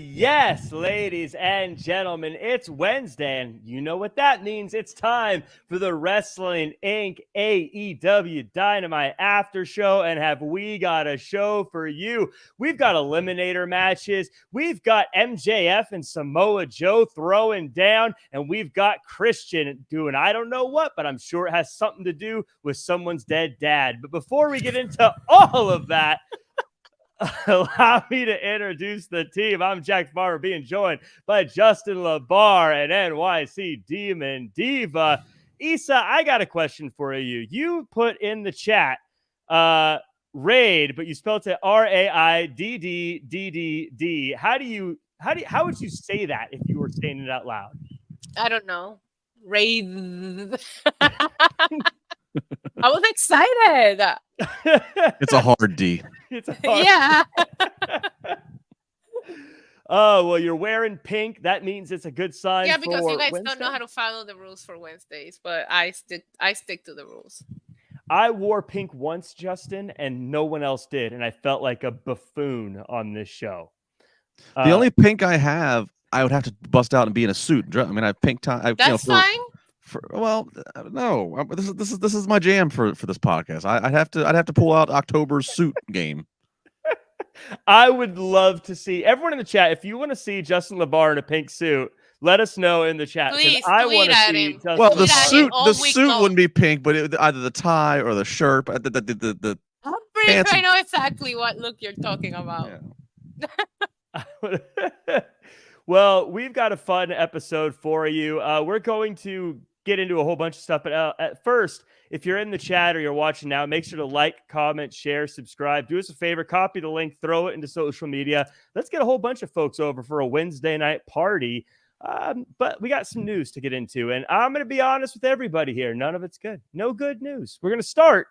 Yes, ladies and gentlemen, it's Wednesday, and you know what that means. It's time for the Wrestling Inc. AEW Dynamite After Show, and have we got a show for you? We've got eliminator matches, we've got MJF and Samoa Joe throwing down, and we've got Christian doing I don't know what, but I'm sure it has something to do with someone's dead dad. But before we get into all of that, allow me to introduce the team. I'm Jack Farmer, being joined by Justin LaBar and NYC Demon Diva. Issa, I got a question for you. You put in the chat raid, but you spelled it RAIDDDD. How would you say that if you were saying it out loud? I don't know. Raid. I was excited. It's a hard D. It's a hard Yeah. Oh, well, you're wearing pink. That means it's a good sign. Yeah, because you guys Wednesday. don't know how to follow the rules for Wednesdays, but I stick to the rules. I wore pink once, Justin, and no one else did, and I felt like a buffoon on this show. The only pink I have, I would have to bust out and be in a suit. I mean, I have pink tie. That's fine. No, this is my jam for this podcast. I'd have to pull out October's suit game. I would love to see everyone in the chat. If you want to see Justin LaBar in a pink suit, let us know in the chat. Please, I want to see. Justin. Well, the Tweet at him suit wouldn't be pink, but either the tie or the shirt. I'm pretty sure I know exactly what look you're talking about. Yeah. Well, we've got a fun episode for you. We're going to get into a whole bunch of stuff, but at first, if you're in the chat or you're watching now, make sure to like, comment, share, subscribe. Do us a favor, copy the link, throw it into social media. Let's get a whole bunch of folks over for a Wednesday night party. But we got some news to get into, and I'm going to be honest with everybody here. None of it's good. No good news. We're going to start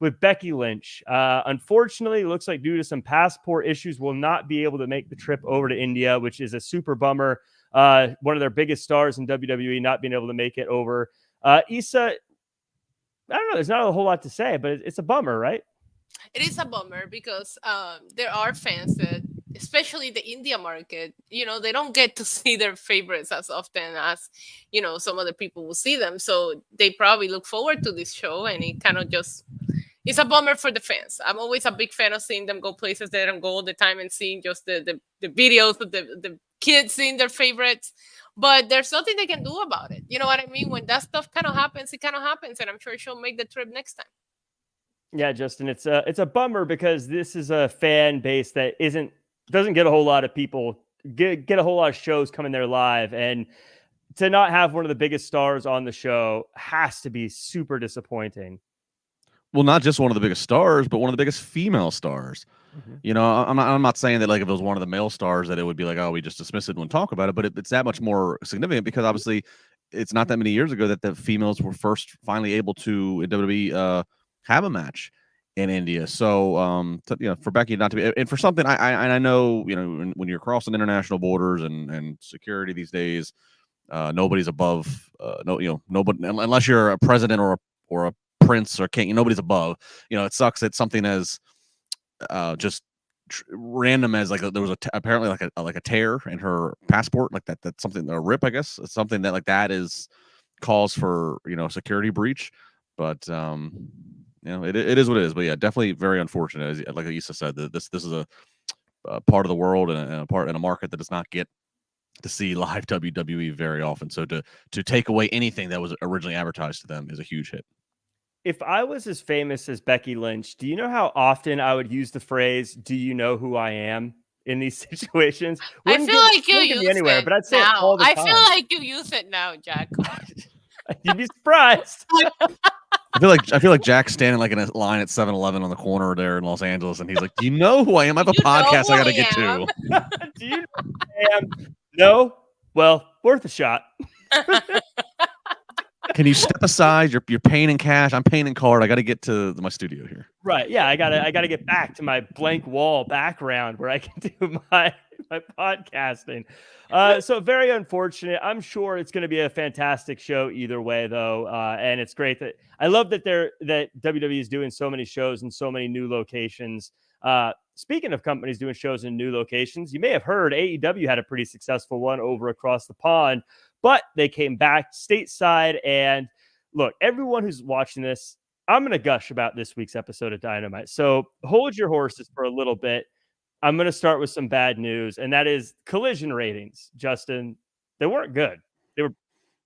with Becky Lynch. Unfortunately, it looks like due to some passport issues, will not be able to make the trip over to India, which is a super bummer. One of their biggest stars in WWE not being able to make it over. Issa, I don't know. There's not a whole lot to say, but it's a bummer, right? It is a bummer because there are fans that, especially the India market, they don't get to see their favorites as often as, some other people will see them. So they probably look forward to this show, and it kind of just... It's a bummer for the fans. I'm always a big fan of seeing them go places they don't go all the time and seeing just the videos of the kids seeing their favorites. But there's nothing they can do about it. You know what I mean? When that stuff kind of happens, it kind of happens. And I'm sure she'll make the trip next time. Yeah, Justin, it's a bummer because this is a fan base that doesn't get a whole lot of people, get a whole lot of shows coming there live. And to not have one of the biggest stars on the show has to be super disappointing. Well, not just one of the biggest stars, but one of the biggest female stars. Mm-hmm. I'm not saying that like if it was one of the male stars that it would be like, oh, we just dismiss it and won't talk about it. But it's that much more significant because obviously it's not that many years ago that the females were first finally able to in WWE have a match in India. So for Becky not to be, and for something I know, when you're crossing international borders and security these days, nobody's above nobody unless you're a president or a prince or king. Nobody's above. It sucks that something as just random as like there was apparently like a tear in her passport, like that's something, a rip, I guess. It's something that like that is cause for security breach. But it is what it is. But yeah, definitely very unfortunate. Like Issa said, that this is a part of the world and a part in a market that does not get to see live WWE very often. So to take away anything that was originally advertised to them is a huge hit. If I was as famous as Becky Lynch, do you know how often I would use the phrase, "Do you know who I am?" in these situations? I feel like you use it but I'd say now. it all the time. I feel like you use it now, Jack. You'd be surprised. I feel like Jack's standing like in a line at 7-Eleven on the corner there in Los Angeles, and he's like, "Do you know who I am? I have a podcast I got to get to." Do you know who I am? No? Well, worth a shot. Can you step aside? You're paying in cash. I'm paying in card. I got to get to my studio here. Right. Yeah. I gotta get back to my blank wall background where I can do my podcasting. So very unfortunate. I'm sure it's going to be a fantastic show either way, though. And it's great that I love that WWE is doing so many shows in so many new locations. Speaking of companies doing shows in new locations, you may have heard AEW had a pretty successful one over across the pond, but they came back stateside. And look, everyone who's watching this, I'm going to gush about this week's episode of Dynamite. So hold your horses for a little bit. I'm going to start with some bad news, and that is Collision ratings. Justin, they weren't good. They were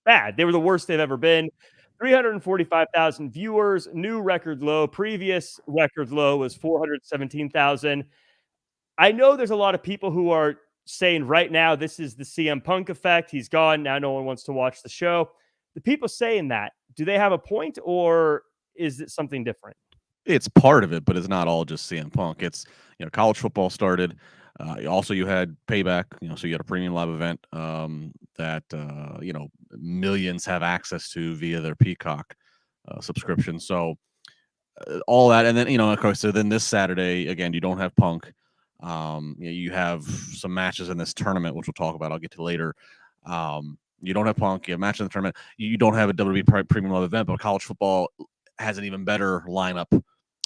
bad. They were the worst they've ever been. 345,000 viewers, new record low. Previous record low was 417,000. I know there's a lot of people who are saying right now this is the CM Punk effect. He's gone. Now no one wants to watch the show. The people saying that, do they have a point, or is it something different? It's part of it, but it's not all just CM Punk. It's, college football started. Also, you had Payback, so you had a premium live event that, millions have access to via their Peacock subscription. So all that. And then, of course, so then this Saturday, again, you don't have Punk. You have some matches in this tournament, which we'll talk about. I'll get to later. You don't have Punk. You have matches in the tournament. You don't have a WWE premium live event, but college football has an even better lineup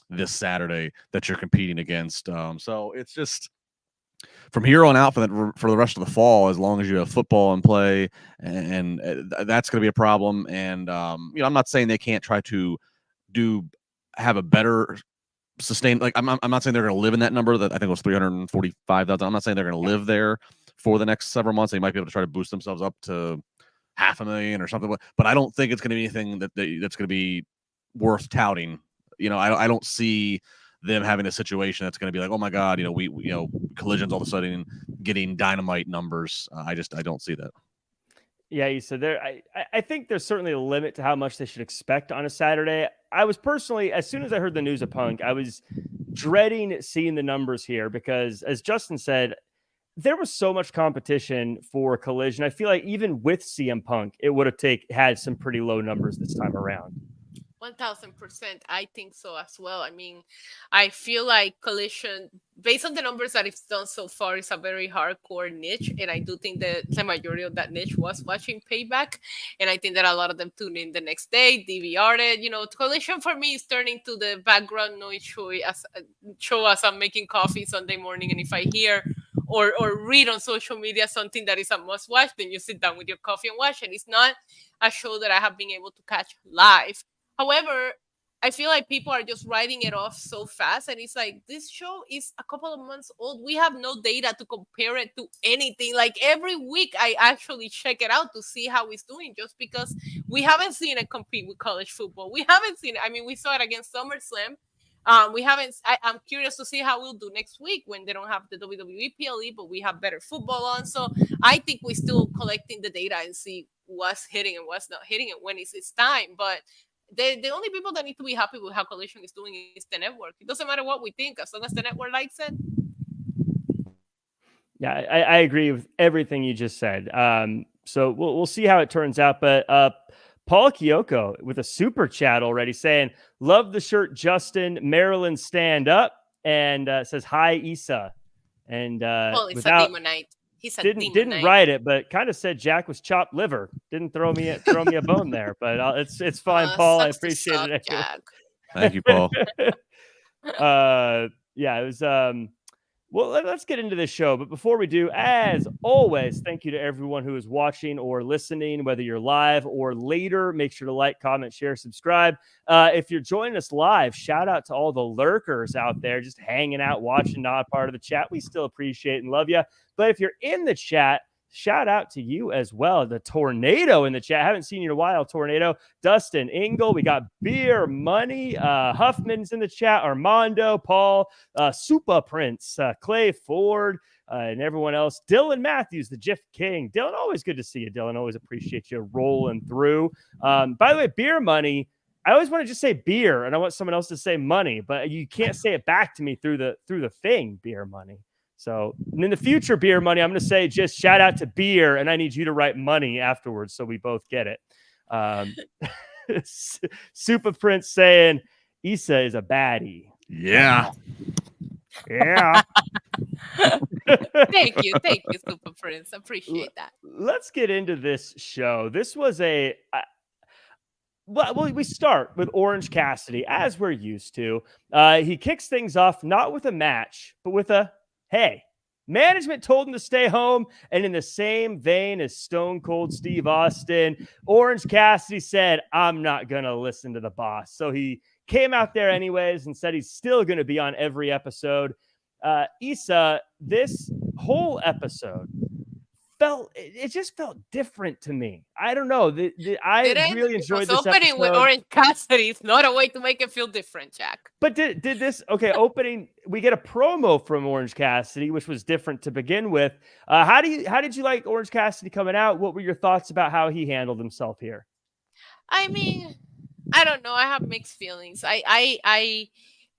this Saturday that you're competing against. So it's just, from here on out for the rest of the fall, as long as you have football in play, and that's going to be a problem. And I'm not saying they can't try to have a better sustained. Like I'm not saying they're going to live in that number that I think was 345,000. I'm not saying they're going to live there for the next several months. They might be able to try to boost themselves up to 500,000 or something. But I don't think it's going to be anything that's going to be worth touting. I don't see them having a situation that's going to be like, oh my God, we Collision's all of a sudden getting Dynamite numbers. I don't see that. Yeah, you said there. I think there's certainly a limit to how much they should expect on a Saturday. I was personally, as soon as I heard the news of Punk, I was dreading seeing the numbers here because, as Justin said, there was so much competition for Collision. I feel like even with CM Punk, it would have had some pretty low numbers this time around. 1,000%. I think so as well. I mean, I feel like Collision, based on the numbers that it's done so far, is a very hardcore niche. And I do think that the majority of that niche was watching Payback. And I think that a lot of them tuned in the next day, DVR'd it. Collision for me is turning to the background noise show as I'm making coffee Sunday morning. And if I hear or read on social media something that is a must watch, then you sit down with your coffee and watch it. It's not a show that I have been able to catch live. However, I feel like people are just writing it off so fast. And it's like, this show is a couple of months old. We have no data to compare it to anything. Like every week, I actually check it out to see how it's doing, just because we haven't seen it compete with college football. We haven't seen it. I mean, we saw it against SummerSlam. I'm curious to see how we'll do next week when they don't have the WWE PLE, but we have better football on. So I think we're still collecting the data and see what's hitting and what's not hitting and when it's time. But the only people that need to be happy with how Collision is doing is the network. It doesn't matter what we think, as long as the network likes it. Yeah, I agree with everything you just said. So we'll see how it turns out. But Paul Kyoko with a super chat already saying, love the shirt, Justin. Maryland, stand up. And says, hi, Issa. And it's a demonite. He said didn't write it, but kind of said Jack was chopped liver. Didn't throw me a bone there, but it's fine, Paul. I appreciate it. Jack. Thank you, Paul. Yeah, it was. Well, let's get into this show. But before we do, as always, thank you to everyone who is watching or listening, whether you're live or later. Make sure to like, comment, share, subscribe. If you're joining us live, shout out to all the lurkers out there just hanging out, watching, not part of the chat. We still appreciate and love you. But if you're in the chat, shout out to you as well. The Tornado in the chat. I haven't seen you in a while, Tornado. Dustin Engel. We got Beer Money. Huffman's in the chat. Armando, Paul, Super Prince, Clay Ford, and everyone else. Dylan Matthews, the GIF King. Dylan, always good to see you, Dylan. Always appreciate you rolling through. By the way, Beer Money. I always want to just say beer, and I want someone else to say money, but you can't say it back to me through the thing, Beer Money. So in the future, Beer Money, I'm going to say just shout out to beer, and I need you to write money afterwards so we both get it. Super Prince saying Issa is a baddie. Yeah. Yeah. Thank you, Super Prince. Appreciate that. Let's get into this show. This was Well, we start with Orange Cassidy, as we're used to. He kicks things off not with a match, but with a, hey, management told him to stay home. And in the same vein as Stone Cold Steve Austin, Orange Cassidy said, I'm not going to listen to the boss. So he came out there anyways and said he's still going to be on every episode. Issa, this whole episode just felt different to me. I don't know. I really enjoyed this opening episode. with Orange Cassidy is not a way to make it feel different, Jack. But did this opening? We get a promo from Orange Cassidy, which was different to begin with. How did you like Orange Cassidy coming out? What were your thoughts about how he handled himself here? I mean, I don't know. I have mixed feelings. I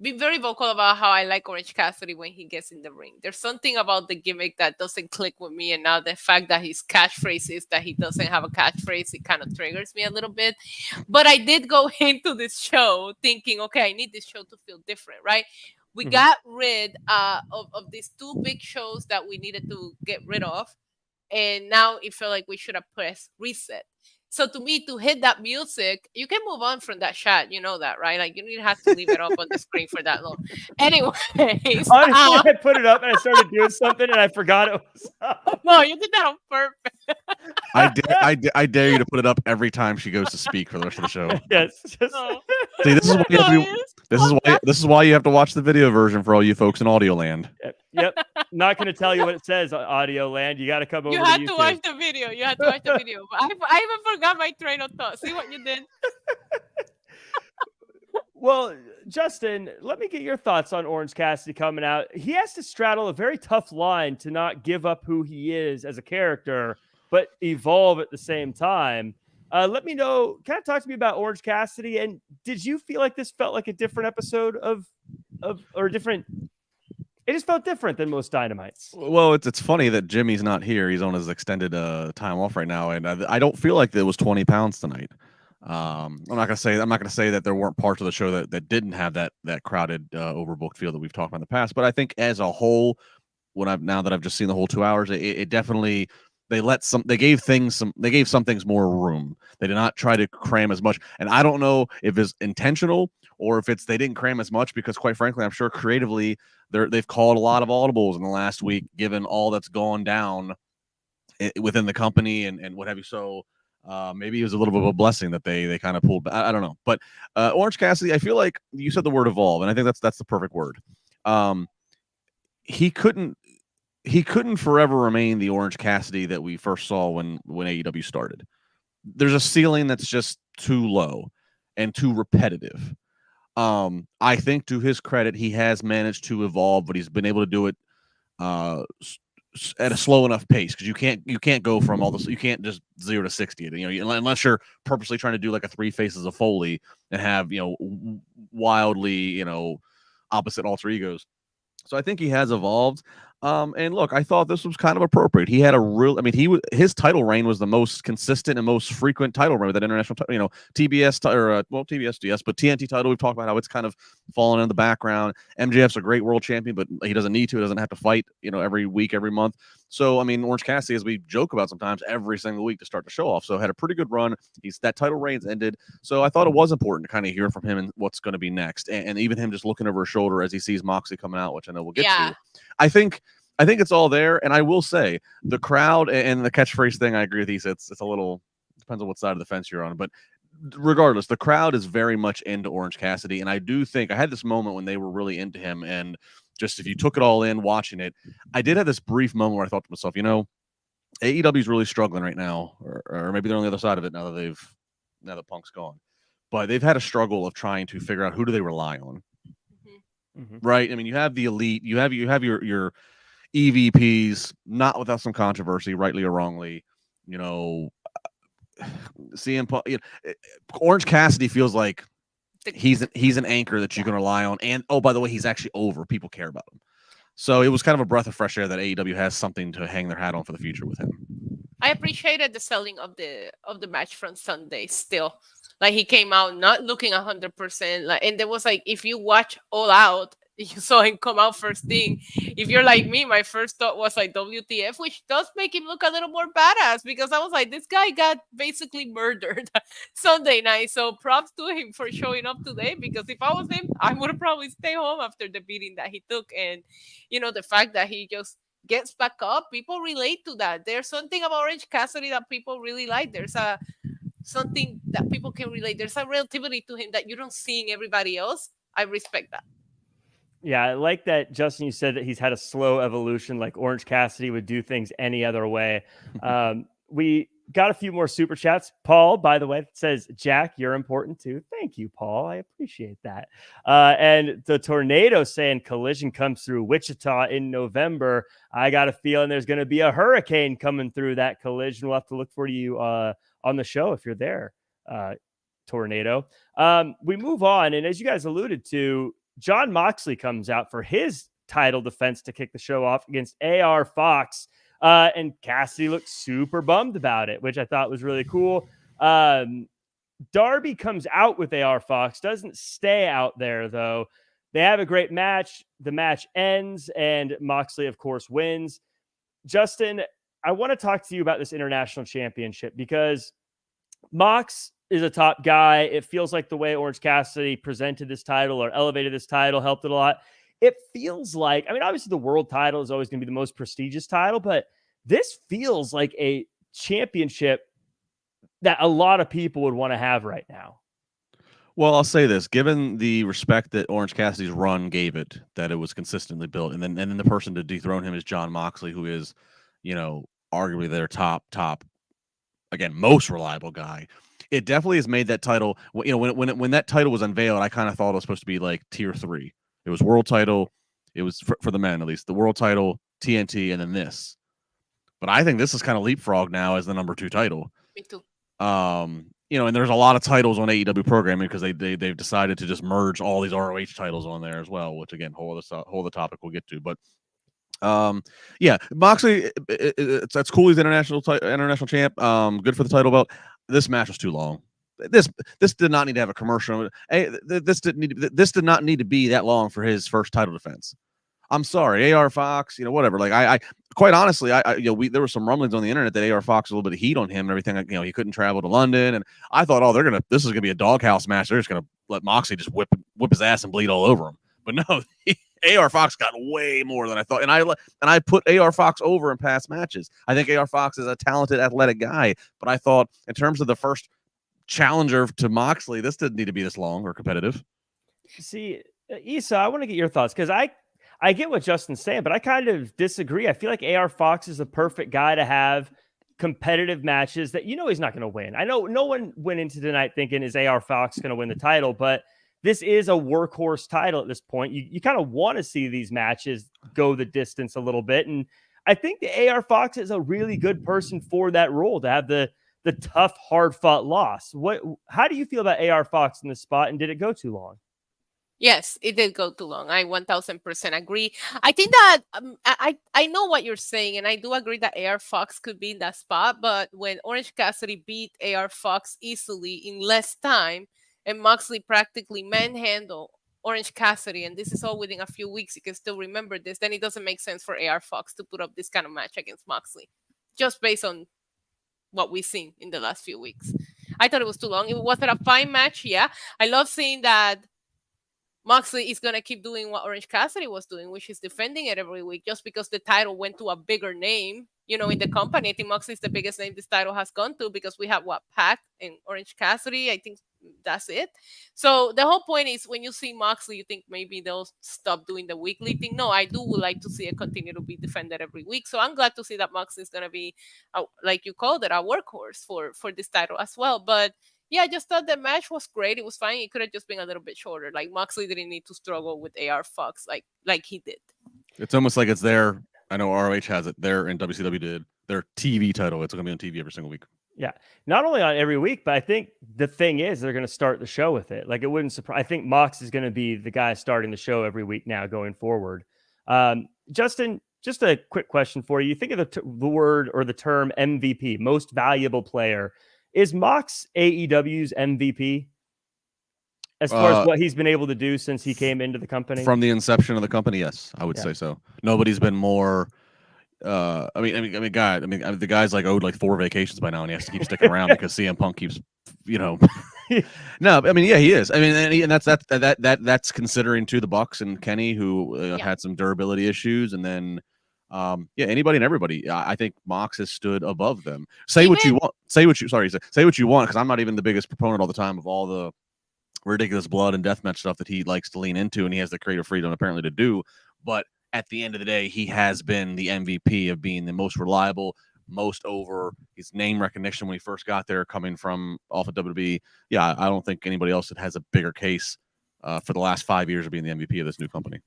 been very vocal about how I like Orange Cassidy when he gets in the ring. There's something about the gimmick that doesn't click with me, and now the fact that his catchphrase is that he doesn't have a catchphrase, it kind of triggers me a little bit. But I did go into this show thinking, okay, I need this show to feel different, right? We got rid of these two big shows that we needed to get rid of, and now it felt like we should have pressed reset. So to me, to hit that music, you can move on from that shot. You know that, right? Like, you don't have to leave it up on the screen for that long. Anyways. Honestly, I put it up and I started doing something and I forgot it was up. No, you did that on purpose. I dare you to put it up every time she goes to speak for the rest of the show. Yes. See, this is why you have to watch the video version for all you folks in Audio Land. Yep. Not going to tell you what it says on Audio Land. You got to come over. You had to watch the video. But I even forgot my train of thought. See what you did? Well, Justin, let me get your thoughts on Orange Cassidy coming out. He has to straddle a very tough line to not give up who he is as a character, but evolve at the same time. Let me know, kind of talk to me about Orange Cassidy. And did you feel like this felt like a different episode or different? It just felt different than most Dynamites. Well, it's funny that Jimmy's not here. He's on his extended time off right now, and I don't feel like there was 20 pounds tonight. I'm not gonna say that there weren't parts of the show that didn't have that crowded, overbooked feel that we've talked about in the past. But I think as a whole, now that I've just seen the whole 2 hours, it definitely they gave some things more room. They did not try to cram as much, and I don't know if it's intentional or if they didn't cram as much because, quite frankly, I'm sure creatively they've called a lot of audibles in the last week, given all that's gone down within the company and what have you. So maybe it was a little bit of a blessing that they kind of pulled back. I don't know, but Orange Cassidy, I feel like you said the word evolve, and I think that's the perfect word. He couldn't forever remain the Orange Cassidy that we first saw when AEW started. There's a ceiling that's just too low and too repetitive. I think to his credit, he has managed to evolve, but he's been able to do it at a slow enough pace, because you can't go from all this. You can't just 0 to 60. Unless you're purposely trying to do like a 3 Faces of Foley and have wildly opposite alter egos. So I think he has evolved. And look, I thought this was kind of appropriate. He had his title reign was the most consistent and most frequent title reign with that international, TBS TBS, yes, but TNT title. We've talked about how it's kind of fallen in the background. MJF's a great world champion, but he doesn't need to. He doesn't have to fight, every week, every month. So, Orange Cassidy, as we joke about sometimes, every single week to start the show off. So had a pretty good run. That title reign's ended. So I thought it was important to kind of hear from him and what's going to be next. And even him just looking over his shoulder as he sees Moxley coming out, which I know we'll get to. I think it's all there. And I will say the crowd and the catchphrase thing, I agree with you. It's a little, depends on what side of the fence you're on. But regardless, the crowd is very much into Orange Cassidy. And I do think I had this moment when they were really into him. And just if you took it all in watching it, I did have this brief moment where I thought to myself, AEW is really struggling right now, or maybe they're on the other side of it now that Punk's gone. But they've had a struggle of trying to figure out who do they rely on. Mm-hmm. Right? You have the elite, you have your EVPs, not without some controversy, rightly or wrongly. CM Punk, Orange Cassidy feels like he's an anchor that you can rely on, and by the way, he's actually over. People care about him, so it was kind of a breath of fresh air that AEW has something to hang their hat on for the future with him. I appreciated the selling of the match from Sunday. Still, like, he came out not looking 100%. And there was if you watch All Out, you saw him come out first thing. If you're like me, my first thought was like WTF, which does make him look a little more badass, because I was like, this guy got basically murdered Sunday night. So props to him for showing up today, because if I was him, I would have probably stayed home after the beating that he took. And, the fact that he just gets back up, people relate to that. There's something about Orange Cassidy that people really like. There's something that people can relate. There's a relativity to him that you don't see in everybody else. I respect that. Yeah, I like that, Justin, you said that he's had a slow evolution, like Orange Cassidy would do things any other way. We got a few more super chats. Paul, by the way, says, Jack, you're important too. Thank you, Paul. I appreciate that. And the Tornado saying Collision comes through Wichita in November. I got a feeling there's going to be a hurricane coming through that Collision. We'll have to look for you on the show if you're there, Tornado. We move on. And as you guys alluded to, Jon Moxley comes out for his title defense to kick the show off against AR Fox. And Cassidy looked super bummed about it, which I thought was really cool. Darby comes out with AR Fox, doesn't stay out there, though. They have a great match. The match ends, and Moxley, of course, wins. Justin, I want to talk to you about this international championship, because Mox is a top guy. It feels like the way Orange Cassidy presented this title or elevated this title helped it a lot. It feels like, I mean, obviously the world title is always going to be the most prestigious title, but this feels like a championship that a lot of people would want to have right now. Well, I'll say this, given the respect that Orange Cassidy's run gave it, that it was consistently built, and then the person to dethrone him is Jon Moxley, who is, arguably their top, again, most reliable guy. It definitely has made that title, when that title was unveiled, I kind of thought it was supposed to be like tier 3. It was world title. It was for the men, at least, the world title, TNT, and then this. But I think this is kind of leapfrog now as the number 2 title. Me too. And there's a lot of titles on AEW programming because they've decided to just merge all these ROH titles on there as well, which again, whole other topic we'll get to. But Moxley, that's cool. He's international champ. Good for the title belt. This match was too long. This did not need to have a commercial. This did not need to be that long for his first title defense. I'm sorry, AR Fox, whatever. Like I quite honestly, there were some rumblings on the internet that AR Fox a little bit of heat on him and everything. He couldn't travel to London, and I thought, this is gonna be a doghouse match. They're just gonna let Moxley just whip his ass and bleed all over him. But no, AR Fox got way more than I thought, and I put AR Fox over in past matches. I think AR Fox is a talented, athletic guy, but I thought in terms of the first challenger to Moxley, this didn't need to be this long or competitive. See, Issa, I want to get your thoughts, because I get what Justin's saying, but I kind of disagree. I feel like AR Fox is the perfect guy to have competitive matches that he's not going to win. I know no one went into tonight thinking, is AR Fox going to win the title? But this is a workhorse title at this point. You kind of want to see these matches go the distance a little bit. And I think the AR Fox is a really good person for that role, to have the tough, hard-fought loss. How do you feel about AR Fox in this spot, and did it go too long? Yes, it did go too long. I 1000% agree. I think that I know what you're saying, and I do agree that AR Fox could be in that spot. But when Orange Cassidy beat AR Fox easily in less time, and Moxley practically manhandled Orange Cassidy, and this is all within a few weeks, you can still remember this, then it doesn't make sense for AR Fox to put up this kind of match against Moxley, just based on what we've seen in the last few weeks. I thought it was too long. Was it a fine match? Yeah. I love seeing that Moxley is going to keep doing what Orange Cassidy was doing, which is defending it every week, just because the title went to a bigger name, in the company. I think Moxley is the biggest name this title has gone to, because we have Pac and Orange Cassidy. I think that's it. So the whole point is, when you see Moxley, you think maybe they'll stop doing the weekly thing. No, I do would like to see it continue to be defended every week. So I'm glad to see that Moxley is going to be, like you called it, a workhorse for this title as well. But yeah, I just thought the match was great. It was fine. It could have just been a little bit shorter. Like, Moxley didn't need to struggle with AR Fox like he did. It's almost like it's their, I know ROH has it there, and WCW did, their TV title. It's going to be on TV every single week. Yeah. Not only on every week, but I think the thing is they're going to start the show with it. Like, it wouldn't surprise. I think Mox is going to be the guy starting the show every week now going forward. Justin, just a quick question for you. You think of the word or the term MVP, most valuable player. Is Mox AEW's MVP? As far as what he's been able to do since he came into the company? From the inception of the company, yes, I would say so. Nobody's been more. I mean, the guy's like owed like 4 vacations by now, and he has to keep sticking around because CM Punk keeps, No, I mean, yeah, he is. I mean, and that's considering to the Bucks and Kenny, who had some durability issues, and then. Anybody and everybody. I think Mox has stood above them. Say what you want, because I'm not even the biggest proponent all the time of all the ridiculous blood and deathmatch stuff that he likes to lean into, and he has the creative freedom apparently to do. But at the end of the day, he has been the MVP of being the most reliable, most over. His name recognition when he first got there, coming from off of WWE. Yeah, I don't think anybody else that has a bigger case for the last 5 years of being the MVP of this new company.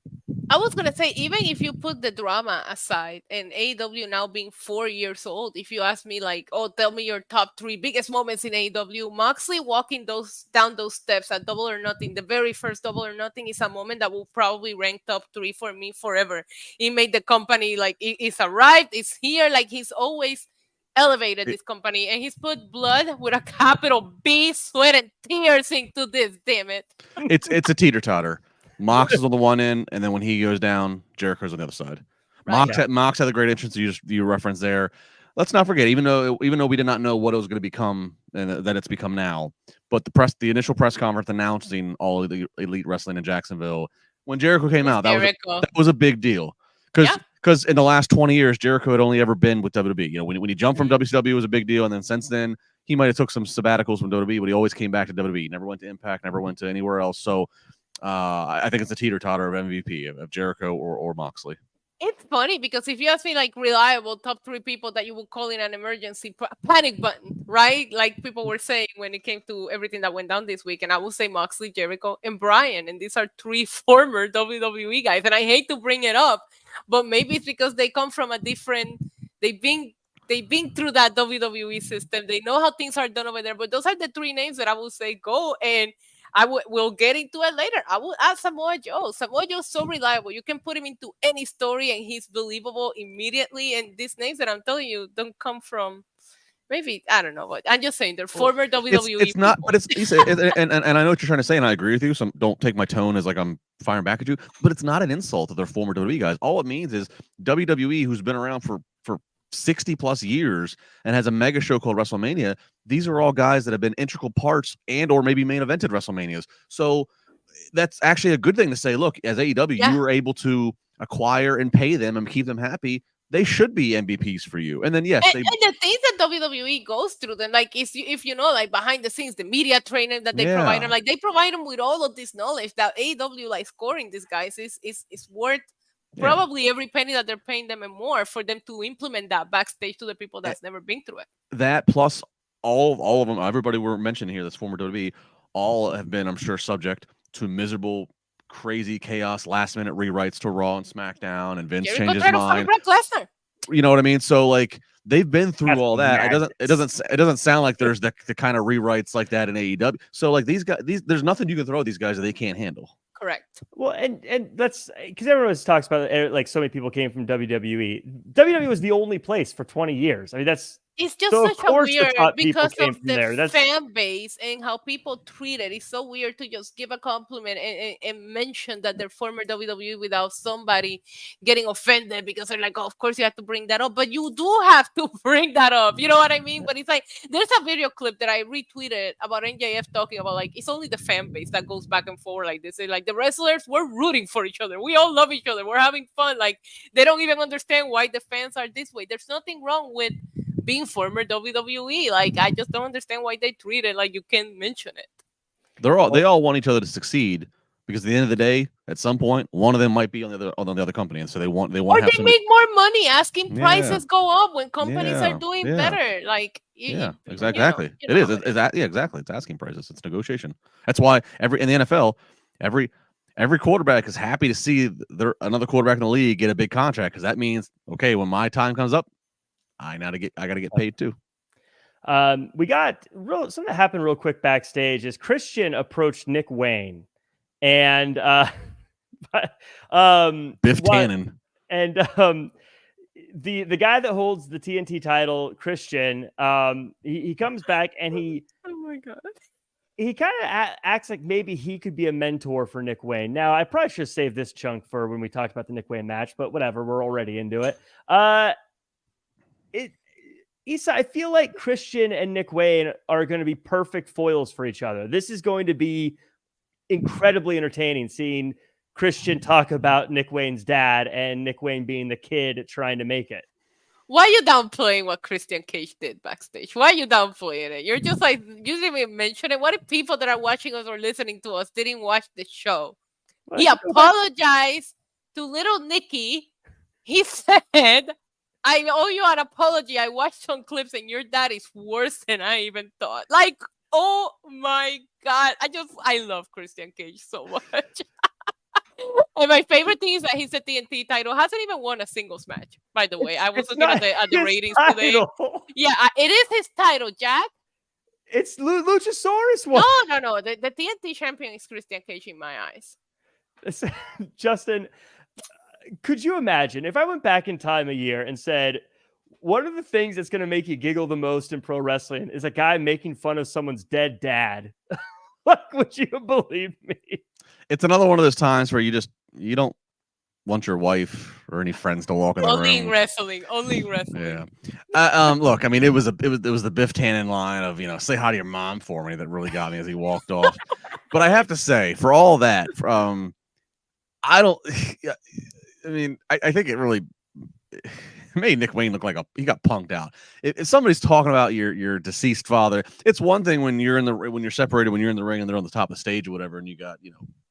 I was going to say, even if you put the drama aside and AEW now being 4 years old, if you ask me like, oh, tell me your top 3 biggest moments in AEW, Moxley walking down those steps at Double or Nothing, the very first Double or Nothing, is a moment that will probably rank top 3 for me forever. He made the company like, it's arrived, it's here, like he's always elevated this company, and he's put blood with a capital B, sweat and tears into this, damn it. It's a teeter-totter. Mox is on the one end, and then when he goes down, Jericho's on the other side. Right. Mox had a great entrance you referenced there. Let's not forget, even though we did not know what it was going to become, and that it's become now, but the initial press conference announcing all of the Elite Wrestling in Jacksonville, when Jericho came out, that was a big deal. Because in the last 20 years, Jericho had only ever been with WWE. When he jumped from WCW, it was a big deal, and then since then, he might have took some sabbaticals from WWE, but he always came back to WWE. Never went to Impact, never went to anywhere else. So I think it's a teeter-totter of MVP, of Jericho or Moxley. It's funny because if you ask me like reliable top 3 people that you would call in an emergency panic button, right? Like people were saying when it came to everything that went down this week, and I would say Moxley, Jericho, and Bryan, and these are 3 former WWE guys, and I hate to bring it up, but maybe it's because they come from a different. They've been through that WWE system. They know how things are done over there. But those are the 3 names that I would say go, and we'll get into it later. I will add Samoa Joe. Samoa Joe is so reliable. You can put him into any story and he's believable immediately. And these names that I'm telling you don't come from, maybe, I don't know what. I'm just saying they're former WWE. It's not, but and I know what you're trying to say, and I agree with you. So don't take my tone as like I'm firing back at you. But it's not an insult that they're former WWE guys. All it means is WWE, who's been around for 60 plus years and has a mega show called WrestleMania. These are all guys that have been integral parts and or maybe main evented WrestleManias. So that's actually a good thing to say. Look, as AEW, you were able to acquire and pay them and keep them happy. They should be MVPs for you. And then and the things that WWE goes through, then like if you know, like behind the scenes, the media training that they provide them, like they provide them with all of this knowledge that AEW like scoring these guys is worth probably every penny that they're paying them and more for them to implement that backstage to the people that's never been through it. That plus all of them, everybody we're mentioning here that's former WWE, all have been, I'm sure, subject to miserable, crazy chaos, last minute rewrites to Raw and SmackDown, and Vince changes his mind. You know what I mean? So like they've been through all that. It doesn't sound like there's the kind of rewrites like that in AEW. So like these guys, there's nothing you can throw at these guys that they can't handle. Correct. Well, and that's because everyone always talks about like so many people came from WWE. WWE was the only place for 20 years. I mean, it's just such a weird because of the fan base and how people treat it. It's so weird to just give a compliment and mention that they're former WWE without somebody getting offended because they're like, oh, of course you have to bring that up, but you do have to bring that up. You know what I mean? But it's like there's a video clip that I retweeted about MJF talking about like it's only the fan base that goes back and forth like this. And like the wrestlers, we're rooting for each other. We all love each other. We're having fun. Like they don't even understand why the fans are this way. There's nothing wrong with being former WWE. Like I just don't understand why they treat it like you can't mention it. They all want each other to succeed because at the end of the day, at some point, one of them might be on the other company, and so they want. Or they make more money. Asking prices go up when companies are doing better. Like exactly. It is. Exactly. It's asking prices. It's negotiation. That's why in the NFL, every quarterback is happy to see another quarterback in the league get a big contract because that means okay, when my time comes up, I got to get paid too. We got something that happened real quick backstage is Christian approached Nick Wayne and Biff Tannen and the guy that holds the TNT title, Christian, he comes back and he oh my god, he kind of acts like maybe he could be a mentor for Nick Wayne. Now, I probably should have saved this chunk for when we talked about the Nick Wayne match, but whatever, we're already into it. Issa, I feel like Christian and Nick Wayne are going to be perfect foils for each other. This is going to be incredibly entertaining seeing Christian talk about Nick Wayne's dad and Nick Wayne being the kid trying to make it. Why are you downplaying what Christian Cage did backstage? Why are you downplaying it? You're just like, you didn't even mention it. What if people that are watching us or listening to us didn't watch the show? He apologized to little Nikki. He said, I owe you an apology. I watched some clips and your dad is worse than I even thought. Like, oh my God. I love Christian Cage so much. And my favorite thing is that his TNT title hasn't even won a singles match, by the way. I was looking at the ratings today. Yeah, it is his title, Jack. It's Luchasaurus one. No. The TNT champion is Christian Cage in my eyes. Justin, could you imagine if I went back in time a year and said, one of the things that's going to make you giggle the most in pro wrestling is a guy making fun of someone's dead dad? Like, would you believe me? It's another one of those times where you don't want your wife or any friends to walk in the room. Only in wrestling. Yeah. Look, I mean, it was the Biff Tannen line of, say hi to your mom for me that really got me as he walked off. But I have to say, for all that, I think it really made Nick Wayne look like he got punked out. If somebody's talking about your deceased father, it's one thing when you're separated, when you're in the ring and they're on the top of the stage or whatever, and you got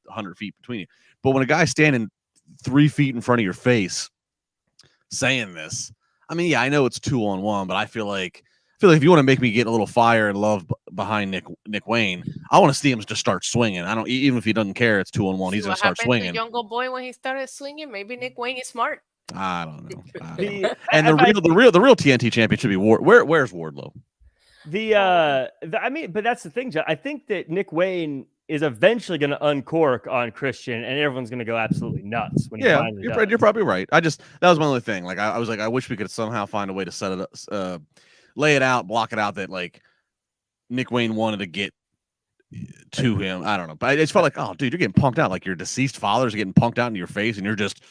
100 feet between you. But when a guy's standing 3 feet in front of your face saying this, I mean, yeah, I know it's 2-on-1, but I feel like if you want to make me get a little fire and love behind Nick Wayne, I want to see him just start swinging. I don't, even if he doesn't care, it's 2-on-1. He's gonna start swinging. Younger boy, when he started swinging, maybe Nick Wayne is smart. I don't know. And the real TNT champion should be Where's Wardlow? I mean, but that's the thing, John. I think that Nick Wayne is eventually going to uncork on Christian, and everyone's going to go absolutely nuts when he finally does. You're probably right. That was my only thing. Like I was like, I wish we could somehow find a way to set it up, lay it out, block it out that like Nick Wayne wanted to get to him. I don't know, but I just felt like, oh, dude, you're getting punked out. Like your deceased fathers are getting punked out in your face, and you're just.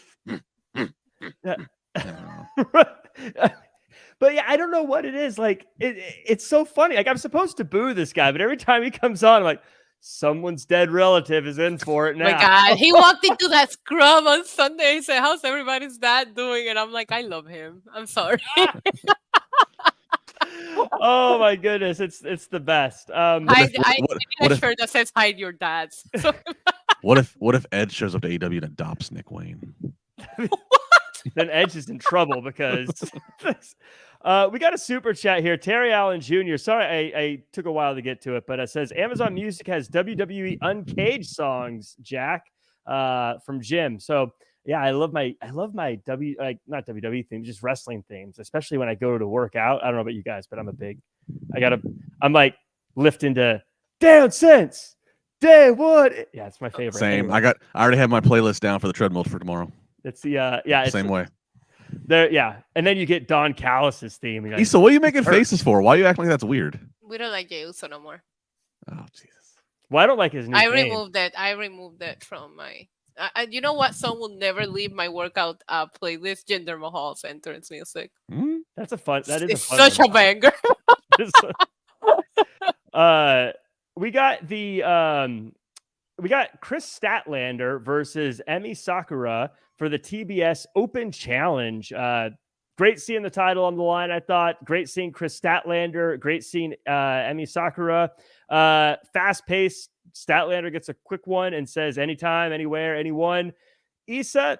But yeah, I don't know what it is. Like it's so funny. Like I'm supposed to boo this guy, but every time he comes on, I'm like, someone's dead relative is in for it now. My God, he walked into that scrum on Sunday and said, "How's everybody's dad doing?" And I'm like, I love him. I'm sorry. Oh my goodness, it's the best. I need a shirt that says "Hide your dads." What if Ed shows up to AEW and adopts Nick Wayne? Then Edge is in trouble because we got a super chat here. Terry Allen Jr. Sorry, I took a while to get to it, but it says Amazon Music has WWE Uncaged songs, Jack, from Jim. So yeah, I love my not WWE themes, just wrestling themes, especially when I go to work out. I don't know about you guys, but I'm like lifting to down since day one. Yeah, it's my favorite. Same. Anyway. I already have my playlist down for the treadmill for tomorrow. It's the same way. There, yeah, and then you get Don Callis' theme. Like, Issa, what are you making faces for? Why are you acting like that's weird? We don't like Jey Uso no more. Oh Jesus! Well, I don't like his new name. I removed that from my. You know what song will never leave my workout playlist? Jinder Mahal's entrance music. That's a fun. That is it's such a banger. We got Chris Statlander versus Emi Sakura for the TBS Open Challenge. Great seeing the title on the line, I thought. Great seeing Chris Statlander. Great seeing Emi Sakura. Fast-paced. Statlander gets a quick one and says anytime, anywhere, anyone. Issa,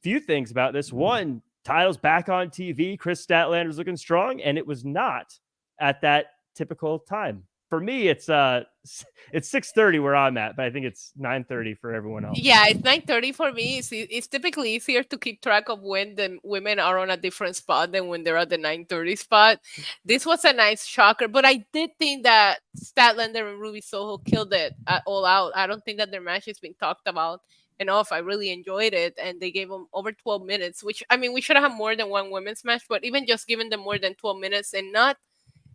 few things about this. One, title's back on TV. Chris Statlander's looking strong, and it was not at that typical time. For me, it's 6:30 where I'm at, but I think it's 9:30 for everyone else. Yeah, it's 9:30 for me. It's typically easier to keep track of when the women are on a different spot than when they're at the 9:30 spot. This was a nice shocker, but I did think that Statlander and Ruby Soho killed it at All Out. I don't think that their match has been talked about enough. I really enjoyed it, and they gave them over 12 minutes, which, I mean, we should have more than one women's match, but even just giving them more than 12 minutes and not